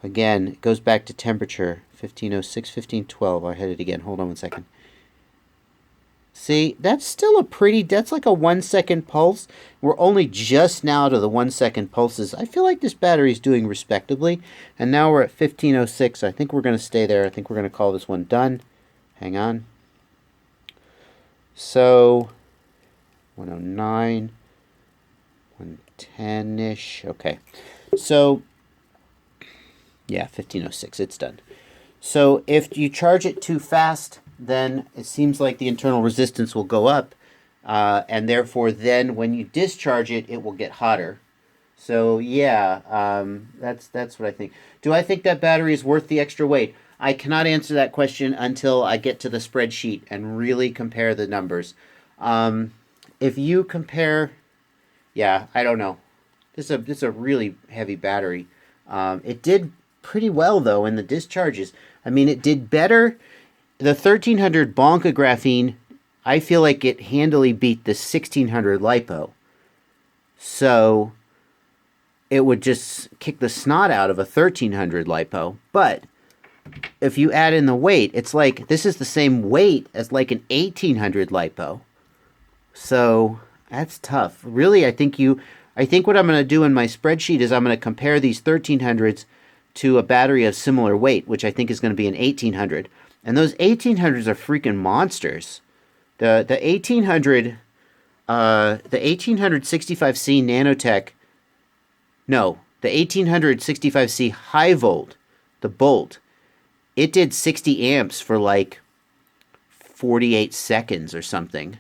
Again, it goes back to temperature. 1506, 1512. I hit it again. Hold on one second. See, that's still that's like a 1 second pulse. We're only just now to the 1 second pulses. I feel like this battery is doing respectably. And now we're at 1506. I think we're going to stay there. I think we're going to call this one done. Hang on. So, 109, 110-ish. Okay. So, yeah, 1506. It's done. So if you charge it too fast, then it seems like the internal resistance will go up, and therefore then when you discharge it, it will get hotter. So yeah, that's what I think. Do I think that battery is worth the extra weight? I cannot answer that question until I get to the spreadsheet and really compare the numbers. If you compare, yeah, I don't know. This is a really heavy battery. It did pretty well though in the discharges. I mean, it did better. The 1300 Bonka graphene, I feel like it handily beat the 1600 LiPo. So it would just kick the snot out of a 1300 LiPo. But if you add in the weight, it's like this is the same weight as like an 1800 LiPo. So that's tough. Really, I think what I'm going to do in my spreadsheet is I'm going to compare these 1300s to a battery of similar weight, which I think is going to be an 1800. And those 1800s are freaking monsters. The 1800 65C Nanotech, no, the 1865C high volt, the Bolt, it did 60 amps for like 48 seconds or something.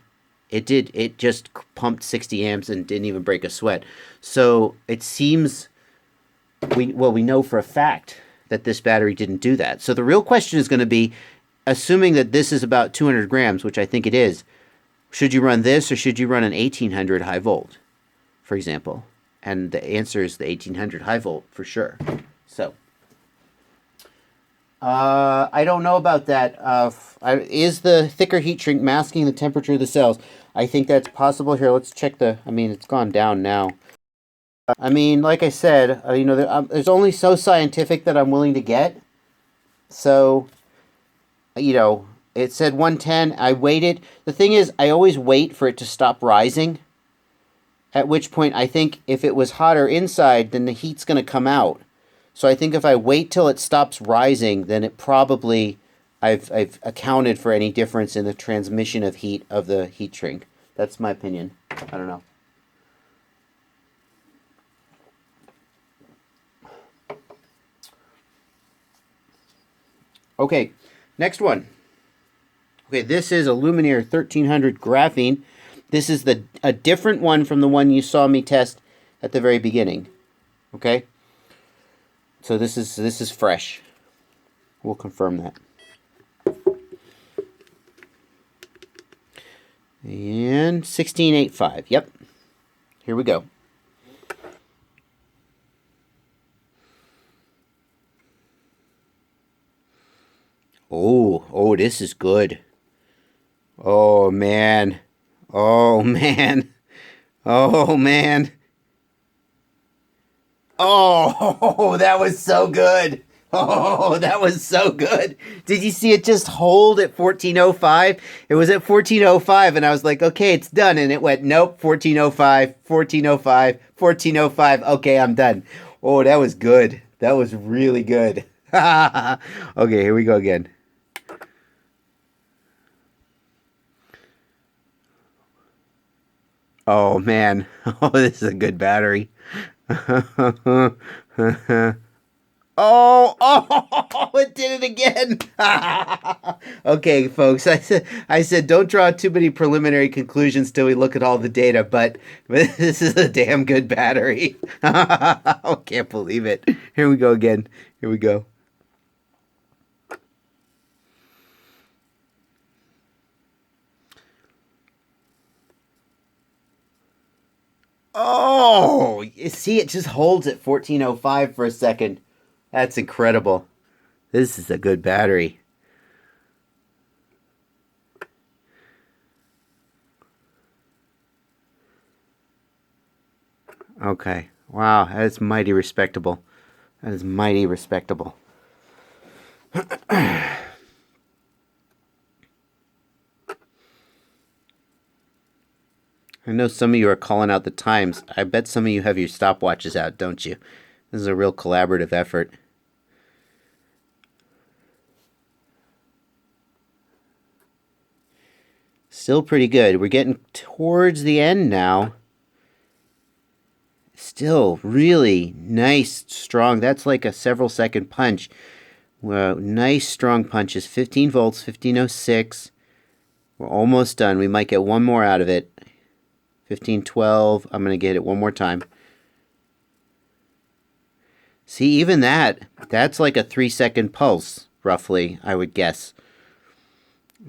It just pumped 60 amps and didn't even break a sweat. So it seems, we know for a fact that this battery didn't do that. So the real question is going to be, assuming that this is about 200 grams, which I think it is, should you run this or should you run an 1800 high volt, for example? And the answer is the 1800 high volt for sure. So, I don't know about that. Is the thicker heat shrink masking the temperature of the cells? I think that's possible. Here, let's check the... I mean, it's gone down now. I mean, like I said, you know, there's only so scientific that I'm willing to get. So, you know, it said 110. I waited. The thing is, I always wait for it to stop rising. At which point, I think if it was hotter inside, then the heat's going to come out. So I think if I wait till it stops rising, then it probably... I've accounted for any difference in the transmission of heat of the heat shrink. That's my opinion. I don't know. Okay, next one. Okay, this is a Lumenier 1300 Graphene. This is a different one from the one you saw me test at the very beginning. Okay? So this is fresh. We'll confirm that. And 1685. Yep. Here we go. Oh, this is good. Oh, man. Oh, man. Oh, man. Oh, that was so good. Oh, that was so good. Did you see it just hold at 1405? It was at 1405, and I was like, okay, it's done. And it went, nope, 1405, 1405, 1405. Okay, I'm done. Oh, that was good. That was really good. Okay, here we go again. Oh, man. Oh, this is a good battery. Oh, it did it again. Okay, folks, I said don't draw too many preliminary conclusions till we look at all the data, but this is a damn good battery. I can't believe it. Here we go again. Here we go. Oh, you see, it just holds at 1405 for a second. That's incredible. This is a good battery. Okay. Wow, that is mighty respectable. That is mighty respectable. I know some of you are calling out the times. I bet some of you have your stopwatches out, don't you? This is a real collaborative effort. Still pretty good. We're getting towards the end now. Still really nice, strong. That's like a several second punch. Well, nice, strong punches. 15 volts, 1506. We're almost done. We might get one more out of it. 1512. I'm going to get it one more time. See, even that's like a 3-second pulse, roughly, I would guess.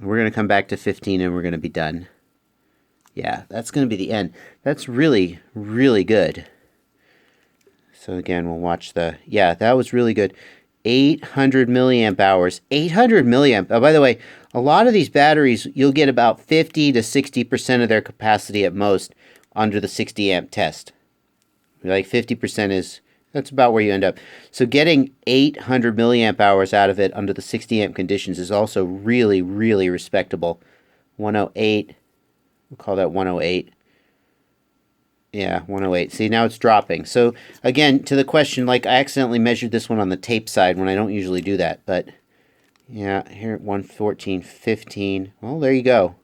We're going to come back to 15 and we're going to be done. Yeah, that's going to be the end. That's really, really good. So again, we'll watch the... Yeah, that was really good. 800 milliamp hours. 800 milliamp. Oh, by the way, a lot of these batteries, you'll get about 50 to 60% of their capacity at most under the 60 amp test. Like 50% is... That's about where you end up. So getting 800 milliamp hours out of it under the 60 amp conditions is also really, really respectable. 108. We'll call that 108. Yeah, 108. See, now it's dropping. So again, to the question, like I accidentally measured this one on the tape side when I don't usually do that. But yeah, here at 114, 15. Well, there you go.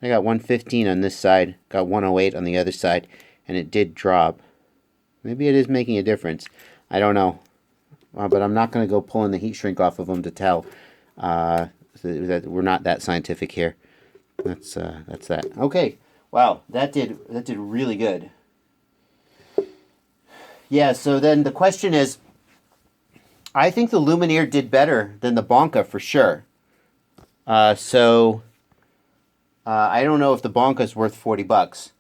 I got 115 on this side. Got 108 on the other side. And it did drop. Maybe it is making a difference. I don't know. But I'm not going to go pulling the heat shrink off of them to tell. That we're not that scientific here. That's that. Okay. Wow, that did really good. Yeah, so then the question is, I think the Lumenier did better than the Bonka for sure. I don't know if the Bonka is worth $40.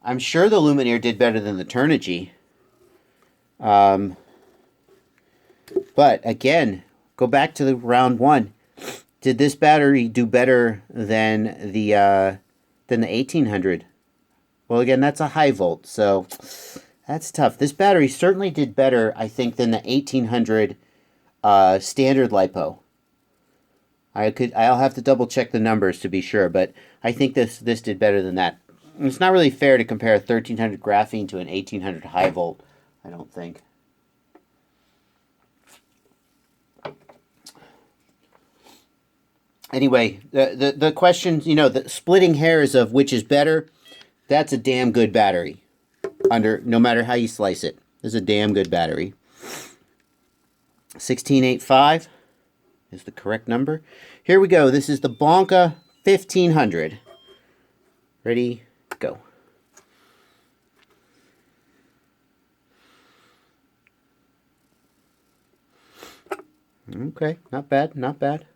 I'm sure the Lumenier did better than the Turnigy. But again, go back to the round one. Did this battery do better than the 1800? Well, again, that's a high volt, so that's tough. This battery certainly did better, I think, than the 1800 standard LiPo. I'll have to double check the numbers to be sure, but I think this did better than that. It's not really fair to compare a 1300 graphene to an 1800 high volt, I don't think. Anyway, the question, the splitting hairs of which is better, that's a damn good battery. No matter how you slice it. This is a damn good battery. 1685 is the correct number. Here we go. This is the Bonka 1500. Ready, go. Okay, not bad, not bad.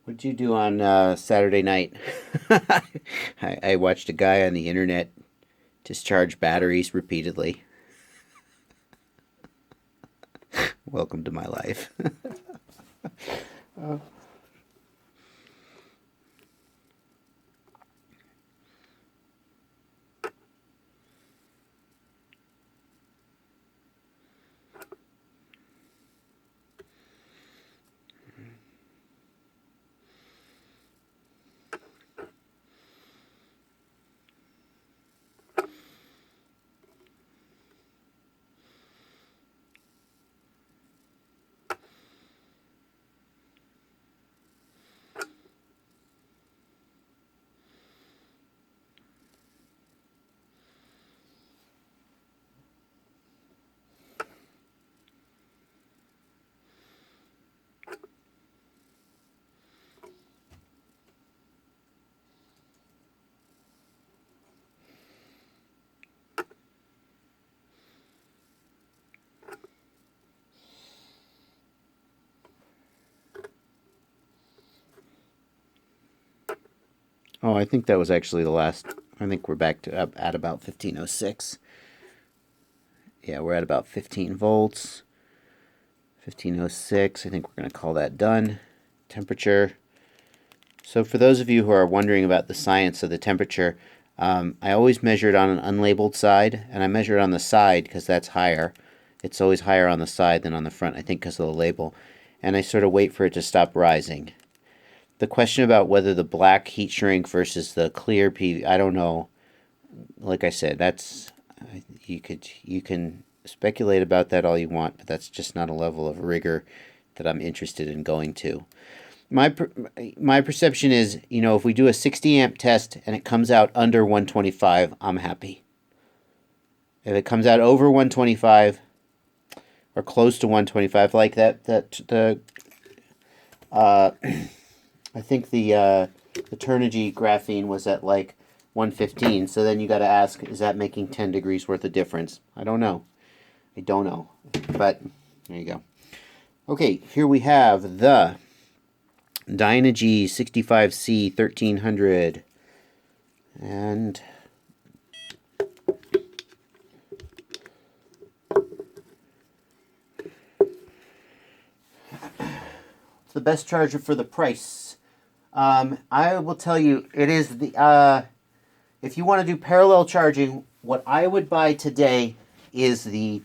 What'd you do on Saturday night? I watched a guy on the internet discharge batteries repeatedly. Welcome to my life. Oh, I think that was actually the last. I think we're back to up at about 1506. Yeah, we're at about 15 volts. 1506. I think we're going to call that done. Temperature. So for those of you who are wondering about the science of the temperature, I always measure it on an unlabeled side, and I measure it on the side because that's higher. It's always higher on the side than on the front, I think because of the label. And I sort of wait for it to stop rising. The question about whether the black heat shrink versus the clear PV, I don't know. Like I said, that's you can speculate about that all you want, but that's just not a level of rigor that I'm interested in going to. My perception is, if we do a 60 amp test and it comes out under 125, I'm happy. If it comes out over 125 or close to 125, like I think the Turnigy graphene was at like 115. So then you got to ask, is that making 10 degrees worth of difference? I don't know. But there you go. Okay, here we have the Dinogy 65C 1300. And it's the best charger for the price. I will tell you, it is the if you want to do parallel charging, what I would buy today is the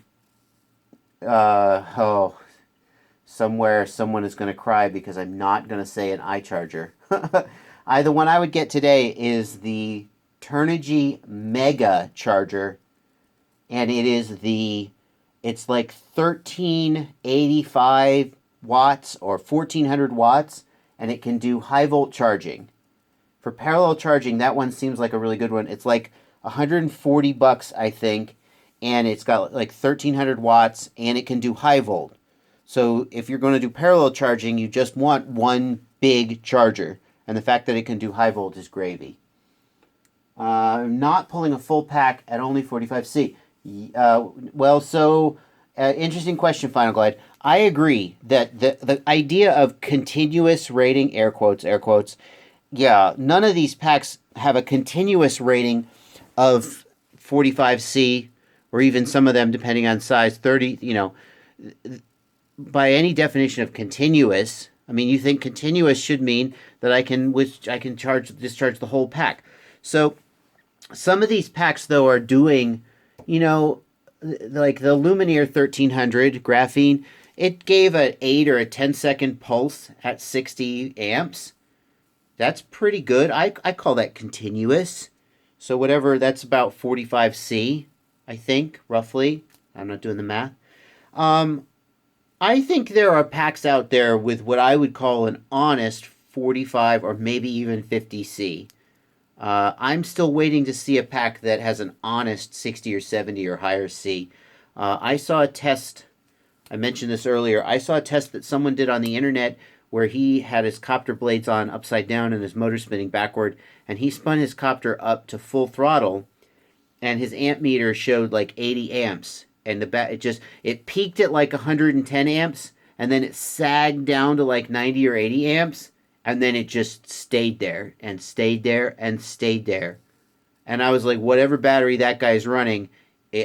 somewhere someone is going to cry because I'm not going to say an iCharger. The one I would get today is the Turnigy Mega Charger, and it's like 1385 watts or 1400 watts, and it can do high volt charging. For parallel charging, that one seems like a really good one. It's like $140, I think, and it's got like 1300 watts, and it can do high volt. So if you're going to do parallel charging, you just want one big charger, and the fact that it can do high volt is gravy. I'm not pulling a full pack at only 45C. Interesting question, Final Glide. I agree that the idea of continuous rating, air quotes, yeah, none of these packs have a continuous rating of 45C, or even some of them, depending on size, 30, by any definition of continuous. I mean, you think continuous should mean that I can discharge the whole pack. So some of these packs, though, are doing, like the Lumenier 1300 Graphene, it gave an 8 or a 10-second pulse at 60 amps. That's pretty good. I call that continuous. So whatever, that's about 45C, I think, roughly. I'm not doing the math. I think there are packs out there with what I would call an honest 45 or maybe even 50C. I'm still waiting to see a pack that has an honest 60 or 70 or higher C. I saw a test, I mentioned this earlier, I saw a test that someone did on the internet where he had his copter blades on upside down and his motor spinning backward, and he spun his copter up to full throttle, and his amp meter showed like 80 amps, and it peaked at like 110 amps, and then it sagged down to like 90 or 80 amps, and then it just stayed there and stayed there and stayed there. And I was like, whatever battery that guy's running,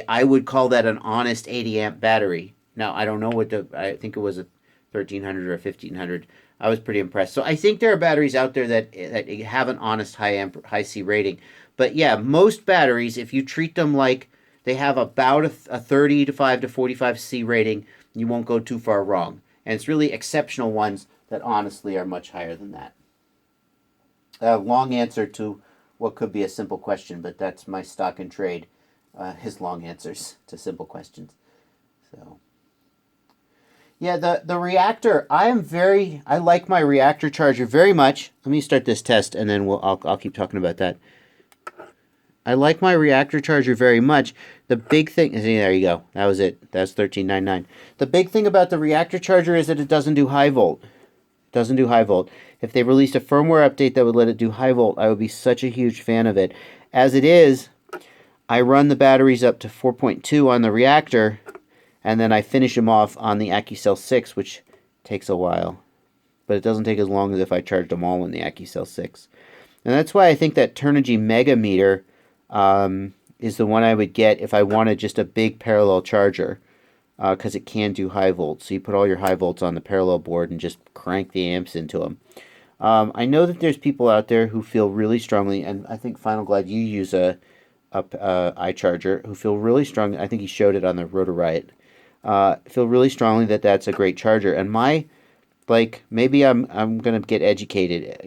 I would call that an honest 80 amp battery. Now, I don't know I think it was a 1300 or a 1500. I was pretty impressed. So I think there are batteries out there that have an honest high C rating. But yeah, most batteries, if you treat them like they have about a 35 to 45 C rating, you won't go too far wrong. And it's really exceptional ones that honestly are much higher than that. A long answer to what could be a simple question, but that's my stock and trade, his long answers to simple questions. So yeah, the reactor, I like my reactor charger very much. Let me start this test, and then I'll keep talking about that. I like my reactor charger very much. The big thing, see, there you go. That was it. That's 1399. The big thing about the reactor charger is that it doesn't do high volt. It doesn't do high volt. If they released a firmware update that would let it do high volt, I would be such a huge fan of it. As it is, I run the batteries up to 4.2 on the reactor, and then I finish them off on the AccuCell 6, which takes a while. But it doesn't take as long as if I charged them all in the AccuCell 6. And that's why I think that Turnigy Mega Meter is the one I would get if I wanted just a big parallel charger, because it can do high volts. So you put all your high volts on the parallel board and just crank the amps into them. I know that there's people out there who feel really strongly, and I think Final Glide, you use a iCharger, who feel really strongly. I think he showed it on the Rotor Riot. Feel really strongly that that's a great charger. And maybe I'm gonna get educated.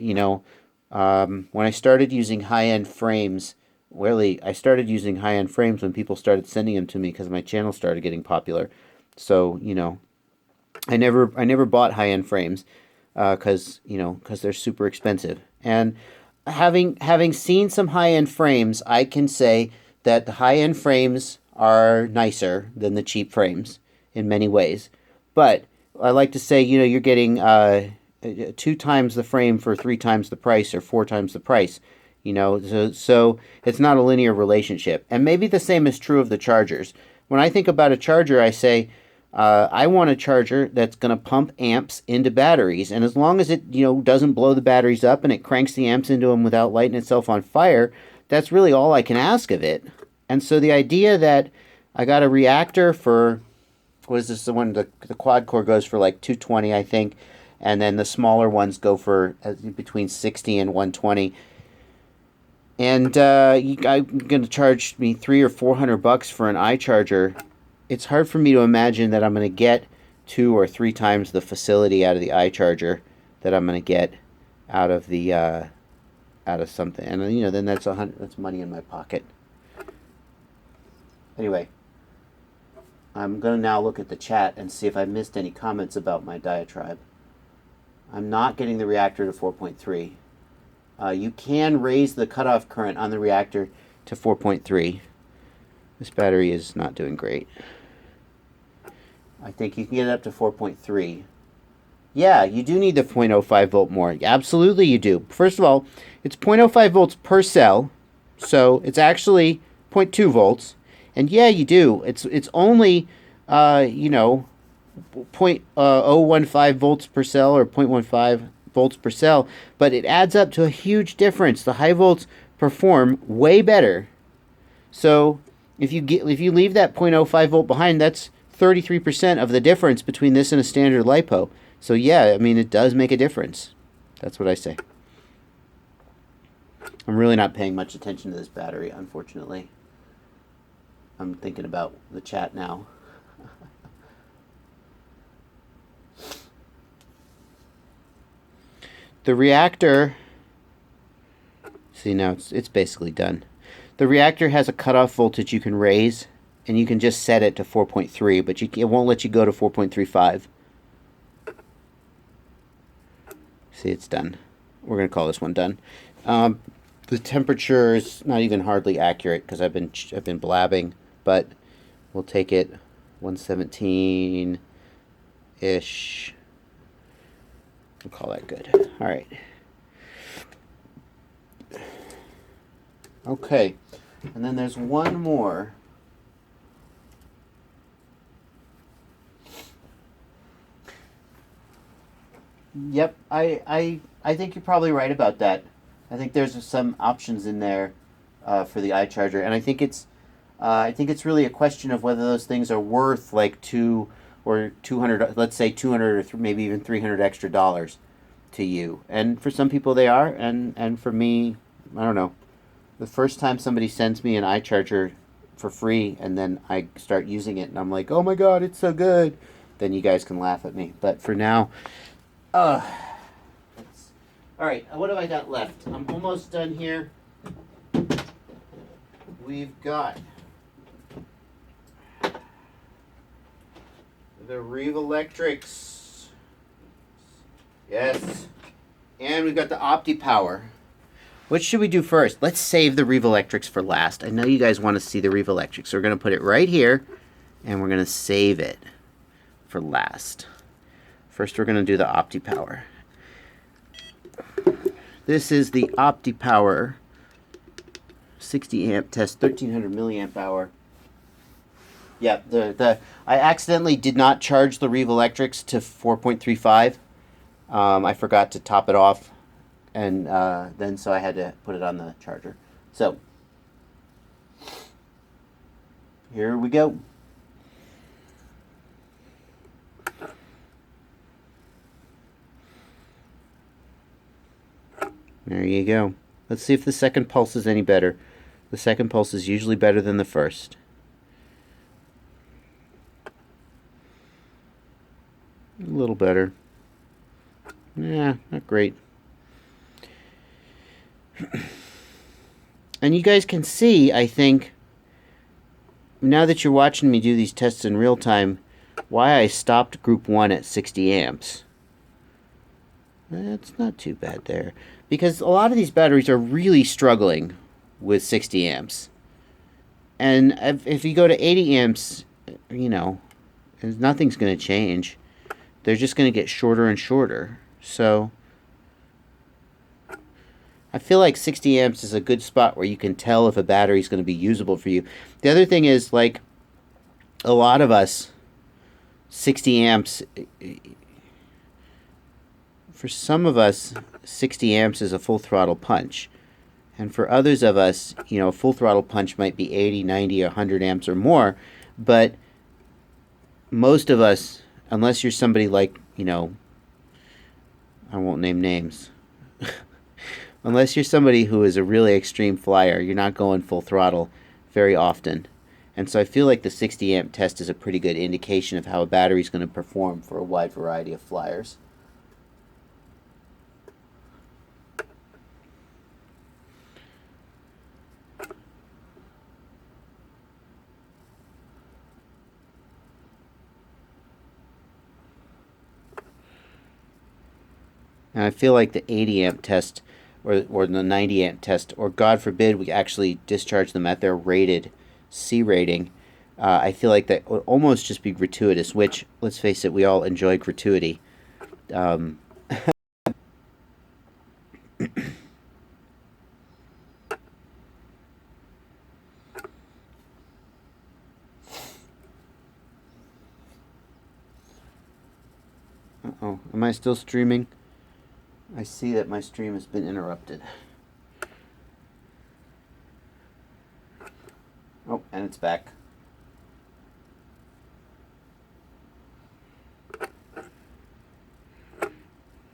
When I started using high-end frames, I started using high-end frames when people started sending them to me because my channel started getting popular. So I never bought high-end frames because they're super expensive. And having seen some high-end frames, I can say that the high-end frames are nicer than the cheap frames in many ways. But I like to say, you're getting 2 times the frame for 3 times the price or 4 times the price. So it's not a linear relationship. And maybe the same is true of the chargers. When I think about a charger, I say, I want a charger that's going to pump amps into batteries. And as long as it, doesn't blow the batteries up and it cranks the amps into them without lighting itself on fire, that's really all I can ask of it. And so the idea that I got a reactor for, what is this, the one, the quad core goes for like 220, I think. And then the smaller ones go for between 60 and 120. And I'm going to charge me $300 or $400 for an iCharger. It's hard for me to imagine that I'm going to get 2 or 3 times the facility out of the iCharger that I'm going to get out of the out of something. And you know, then that's that's money in my pocket. Anyway, I'm going to now look at the chat and see if I missed any comments about my diatribe. I'm not getting the reactor to 4.3. You can raise the cutoff current on the reactor to 4.3. This battery is not doing great. I think you can get it up to 4.3. Yeah, you do need the 0.05 volt more. Absolutely you do. First of all, it's 0.05 volts per cell, so it's actually 0.2 volts. And yeah, you do. It's only, you know, 0.015 volts per cell or 0.15 volts per cell, but it adds up to a huge difference. The high volts perform way better. So if you leave that 0.05 volt behind, that's 33% of the difference between this and a standard LiPo. So yeah, I mean, it does make a difference. That's what I say. I'm really not paying much attention to this battery, unfortunately. I'm thinking about the chat now. The reactor, see now it's basically done. The reactor has a cutoff voltage you can raise, and you can just set it to 4.3, but it won't let you go to 4.35. See, it's done. We're going to call this one done. The temperature is not even hardly accurate because I've been blabbing, but we'll take it 117-ish. We'll call that good. All right. Okay. And then there's one more. Yep, I think you're probably right about that. I think there's some options in there for the iCharger, and I think it's really a question of whether those things are worth like $200 or $200, let's say $200 or maybe even $300 extra dollars to you. And for some people they are, and for me, I don't know. The first time somebody sends me an iCharger for free and then I start using it and I'm like, oh my god, it's so good, then you guys can laugh at me. But for now, all right, what have I got left? I'm almost done here. We've got the Rev Electrics. Yes. And we've got the Optipower. What should we do first? Let's save the Rev Electrics for last. I know you guys want to see the Rev Electrics, so we're going to put it right here, and we're going to save it for last. First, we're going to do the Optipower. This is the Optipower 60 amp test, 1300 milliamp hour. Yeah, I accidentally did not charge the Rev Electrics to 4.35. I forgot to top it off, and then so I had to put it on the charger. So here we go. There you go. Let's see if the second pulse is any better. The second pulse is usually better than the first. A little better. Yeah, not great. And you guys can see, I think, now that you're watching me do these tests in real time, why I stopped group 1 at 60 amps. That's not too bad there. Because a lot of these batteries are really struggling with 60 amps. And if you go to 80 amps, you know, nothing's going to change. They're just going to get shorter and shorter. So I feel like 60 amps is a good spot where you can tell if a battery is going to be usable for you. The other thing is, like, a lot of us, 60 amps, for some of us, 60 amps is a full throttle punch. And for others of us, you know, a full throttle punch might be 80, 90, 100 amps or more. But most of us, unless you're somebody like, you know, I won't name names. Unless you're somebody who is a really extreme flyer, you're not going full throttle very often. And so I feel like the 60 amp test is a pretty good indication of how a battery is going to perform for a wide variety of flyers. And I feel like the 80 amp test or the 90 amp test, or God forbid we actually discharge them at their rated C rating, I feel like that would almost just be gratuitous, which, let's face it, we all enjoy gratuity. Uh-oh, am I still streaming? I see that my stream has been interrupted. Oh, and it's back. I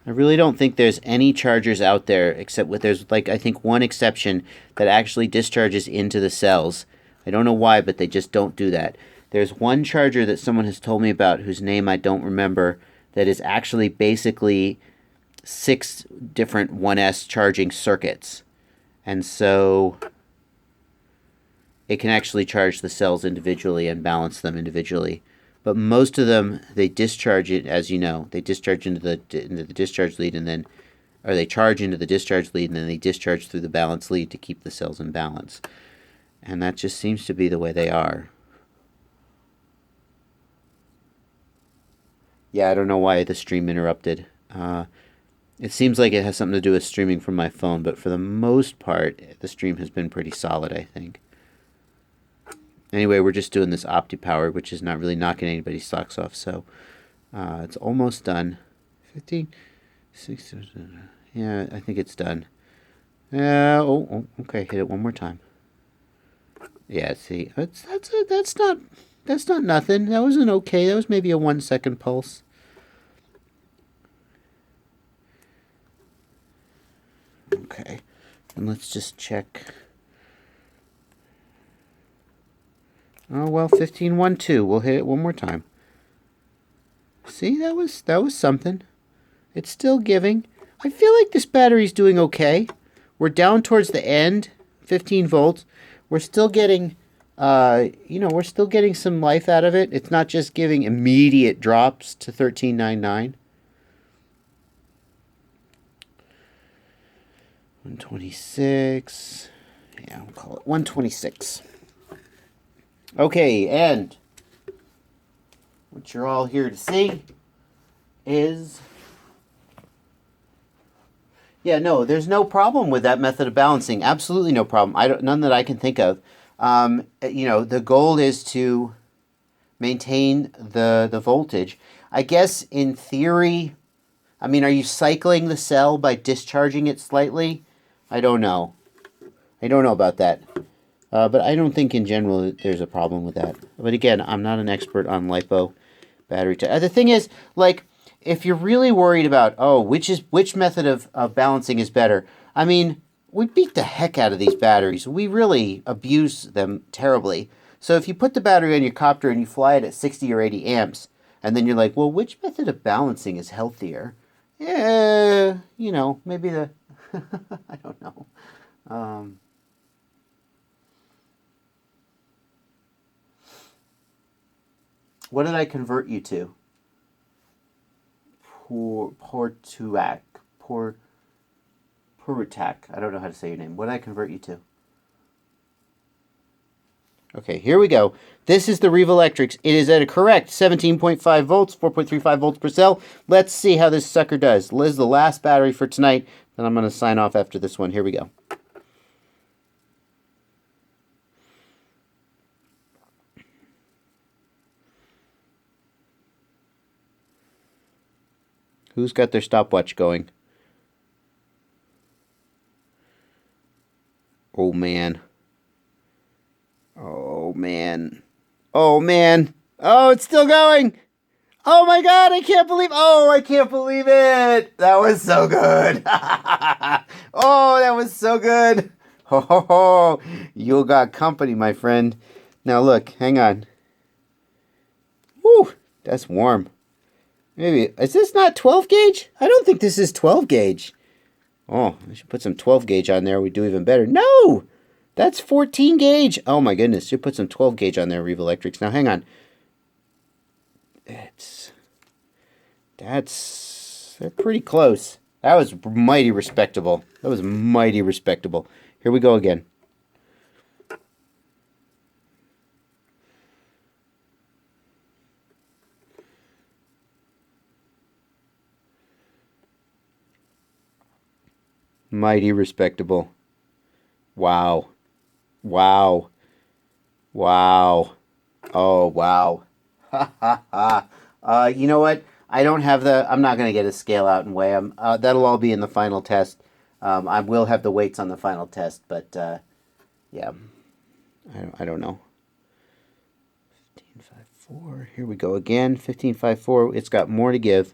really don't think there's any chargers out there except with there's like I think one exception that actually discharges into the cells. I don't know why, but they just don't do that. There's one charger that someone has told me about whose name I don't remember that is actually basically 6 different 1S charging circuits. And so it can actually charge the cells individually and balance them individually. But most of them, they discharge it, as you know, they discharge into the discharge lead and then, or they charge into the discharge lead and then they discharge through the balance lead to keep the cells in balance. And that just seems to be the way they are. Yeah, I don't know why the stream interrupted. It seems like it has something to do with streaming from my phone, but for the most part, the stream has been pretty solid, I think. Anyway, we're just doing this Optipower, which is not really knocking anybody's socks off, so it's almost done. 15, 16, yeah, I think it's done. Oh, okay, hit it one more time. Yeah, see, that's not nothing. That was an okay. That was maybe a 1 second pulse. Okay, and let's just check. Oh well, 15.12. We'll hit it one more time. See, that was something. It's still giving. I feel like this battery's doing okay. We're down towards the end, 15 volts. We're still getting, we're still getting some life out of it. It's not just giving immediate drops to 13.99. 126. Yeah, we'll call it 126. Okay, and what you're all here to see is... Yeah, no, there's no problem with that method of balancing. Absolutely no problem. None that I can think of. The goal is to maintain the voltage. I guess in theory, I mean, are you cycling the cell by discharging it slightly? I don't know. I don't know about that. But I don't think in general there's a problem with that. But again, I'm not an expert on LiPo battery. The thing is, like, if you're really worried about, which method of balancing is better, I mean, we beat the heck out of these batteries. We really abuse them terribly. So if you put the battery on your copter and you fly it at 60 or 80 amps, and then you're like, well, which method of balancing is healthier? Yeah, maybe the... I don't know. What did I convert you to? Portuac. Purutac. I don't know how to say your name. What did I convert you to? Okay, here we go. This is the Rev Electrics. It is at a correct 17.5 volts, 4.35 volts per cell. Let's see how this sucker does. This is the last battery for tonight, and I'm going to sign off after this one. Here we go. Who's got their stopwatch going? Oh, man. Oh, man. Oh, man. Oh, it's still going. Oh my god, I can't believe it. That was so good. Oh, that was so good. Ho ho ho. You got company, my friend. Now look, hang on. Whew, that's warm. Maybe, is this not 12 gauge? I don't think this is 12 gauge. Oh, I should put some 12 gauge on there. We'd do even better. No! That's 14 gauge. Oh my goodness, should put some 12 gauge on there, Rev Electrics. Now hang on. They're pretty close. That was mighty respectable. That was mighty respectable. Here we go again. Mighty respectable. Wow. Wow. Wow. Oh, wow. Ha ha ha. You know what? I don't have I'm not going to get a scale out and weigh them. That'll all be in the final test. I will have the weights on the final test, but yeah. I don't know. 15.54. Here we go again. 15.54. It's got more to give.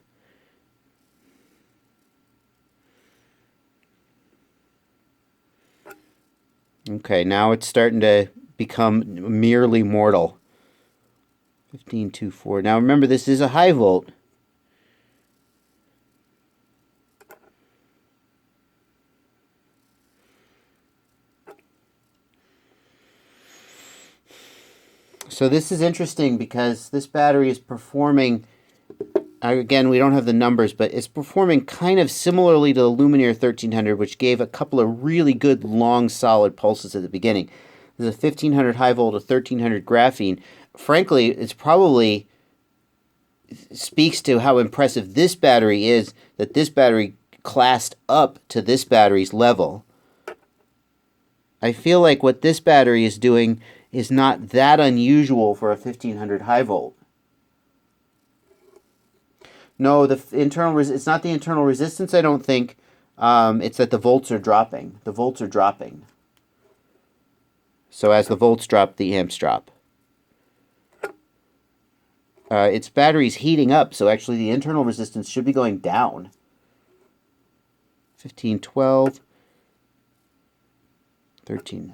Okay, now it's starting to become merely mortal. 15.24. Now remember, this is a high volt. So this is interesting because this battery is performing, again, we don't have the numbers, but it's performing kind of similarly to the Lumenier 1300, which gave a couple of really good long solid pulses at the beginning. There's a 1500 high volt, a 1300 graphene. Frankly, it's probably speaks to how impressive this battery is, that this battery classed up to this battery's level. I feel like what this battery is doing is not that unusual for a 1500 high volt. No, it's not the internal resistance, I don't think. It's that the volts are dropping. The volts are dropping. So as the volts drop, the amps drop. Its battery's heating up, so actually the internal resistance should be going down. 15, 12, 13.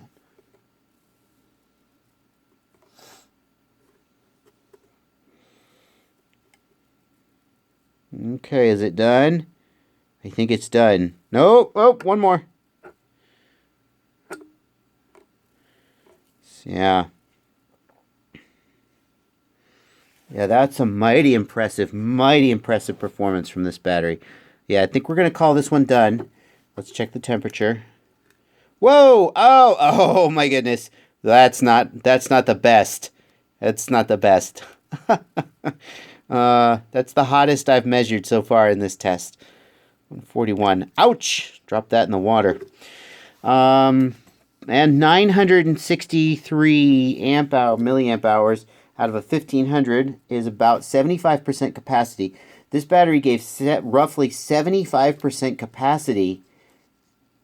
Okay, is it done? I think it's done. No, oh, one more. Yeah. Yeah, that's a mighty impressive performance from this battery. Yeah, I think we're going to call this one done. Let's check the temperature. Whoa! Oh my goodness. That's not the best. That's not the best. That's the hottest I've measured so far in this test. 141. Ouch! Drop that in the water. And 963 milliamp hours out of a 1500 is about 75% capacity. This battery gave roughly 75% capacity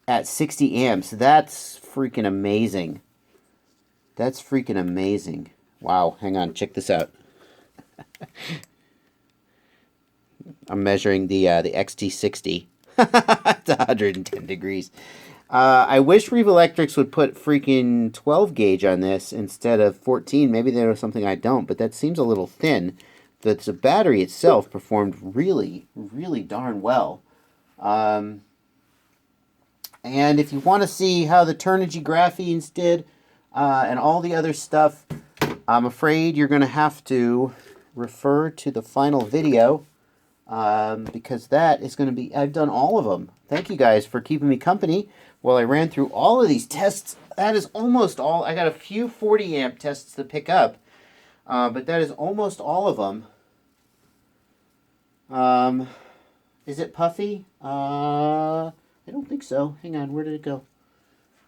at 60 amps. That's freaking amazing. That's freaking amazing. Wow, hang on, check this out. I'm measuring the XT60. It's 110 degrees. I wish Rev Electrics would put freaking 12 gauge on this instead of 14. Maybe there was something I don't, but that seems a little thin. The battery itself performed really, really darn well. And if you want to see how the Turnigy graphenes did and all the other stuff, I'm afraid you're going to have to refer to the final video. Because that is going to be, I've done all of them. Thank you guys for keeping me company while I ran through all of these tests. That is almost all. I got a few 40 amp tests to pick up, but that is almost all of them. Is it puffy? I don't think so. Hang on, where did it go?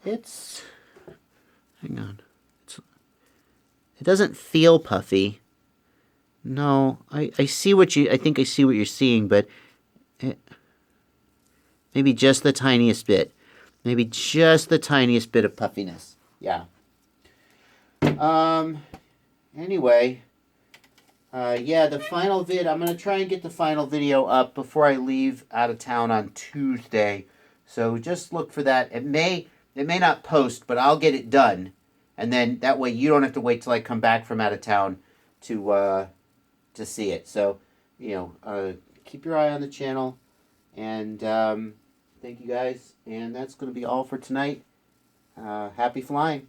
Hang on. It doesn't feel puffy. No, I see what I think I see what you're seeing, but maybe just the tiniest bit. Maybe just the tiniest bit of puffiness. Yeah. Anyway, Yeah, the final vid, I'm going to try and get the final video up before I leave out of town on Tuesday. So just look for that. It may not post, but I'll get it done. And then that way you don't have to wait till I come back from out of town to see it. So, keep your eye on the channel. And thank you guys. And that's going to be all for tonight. Happy flying.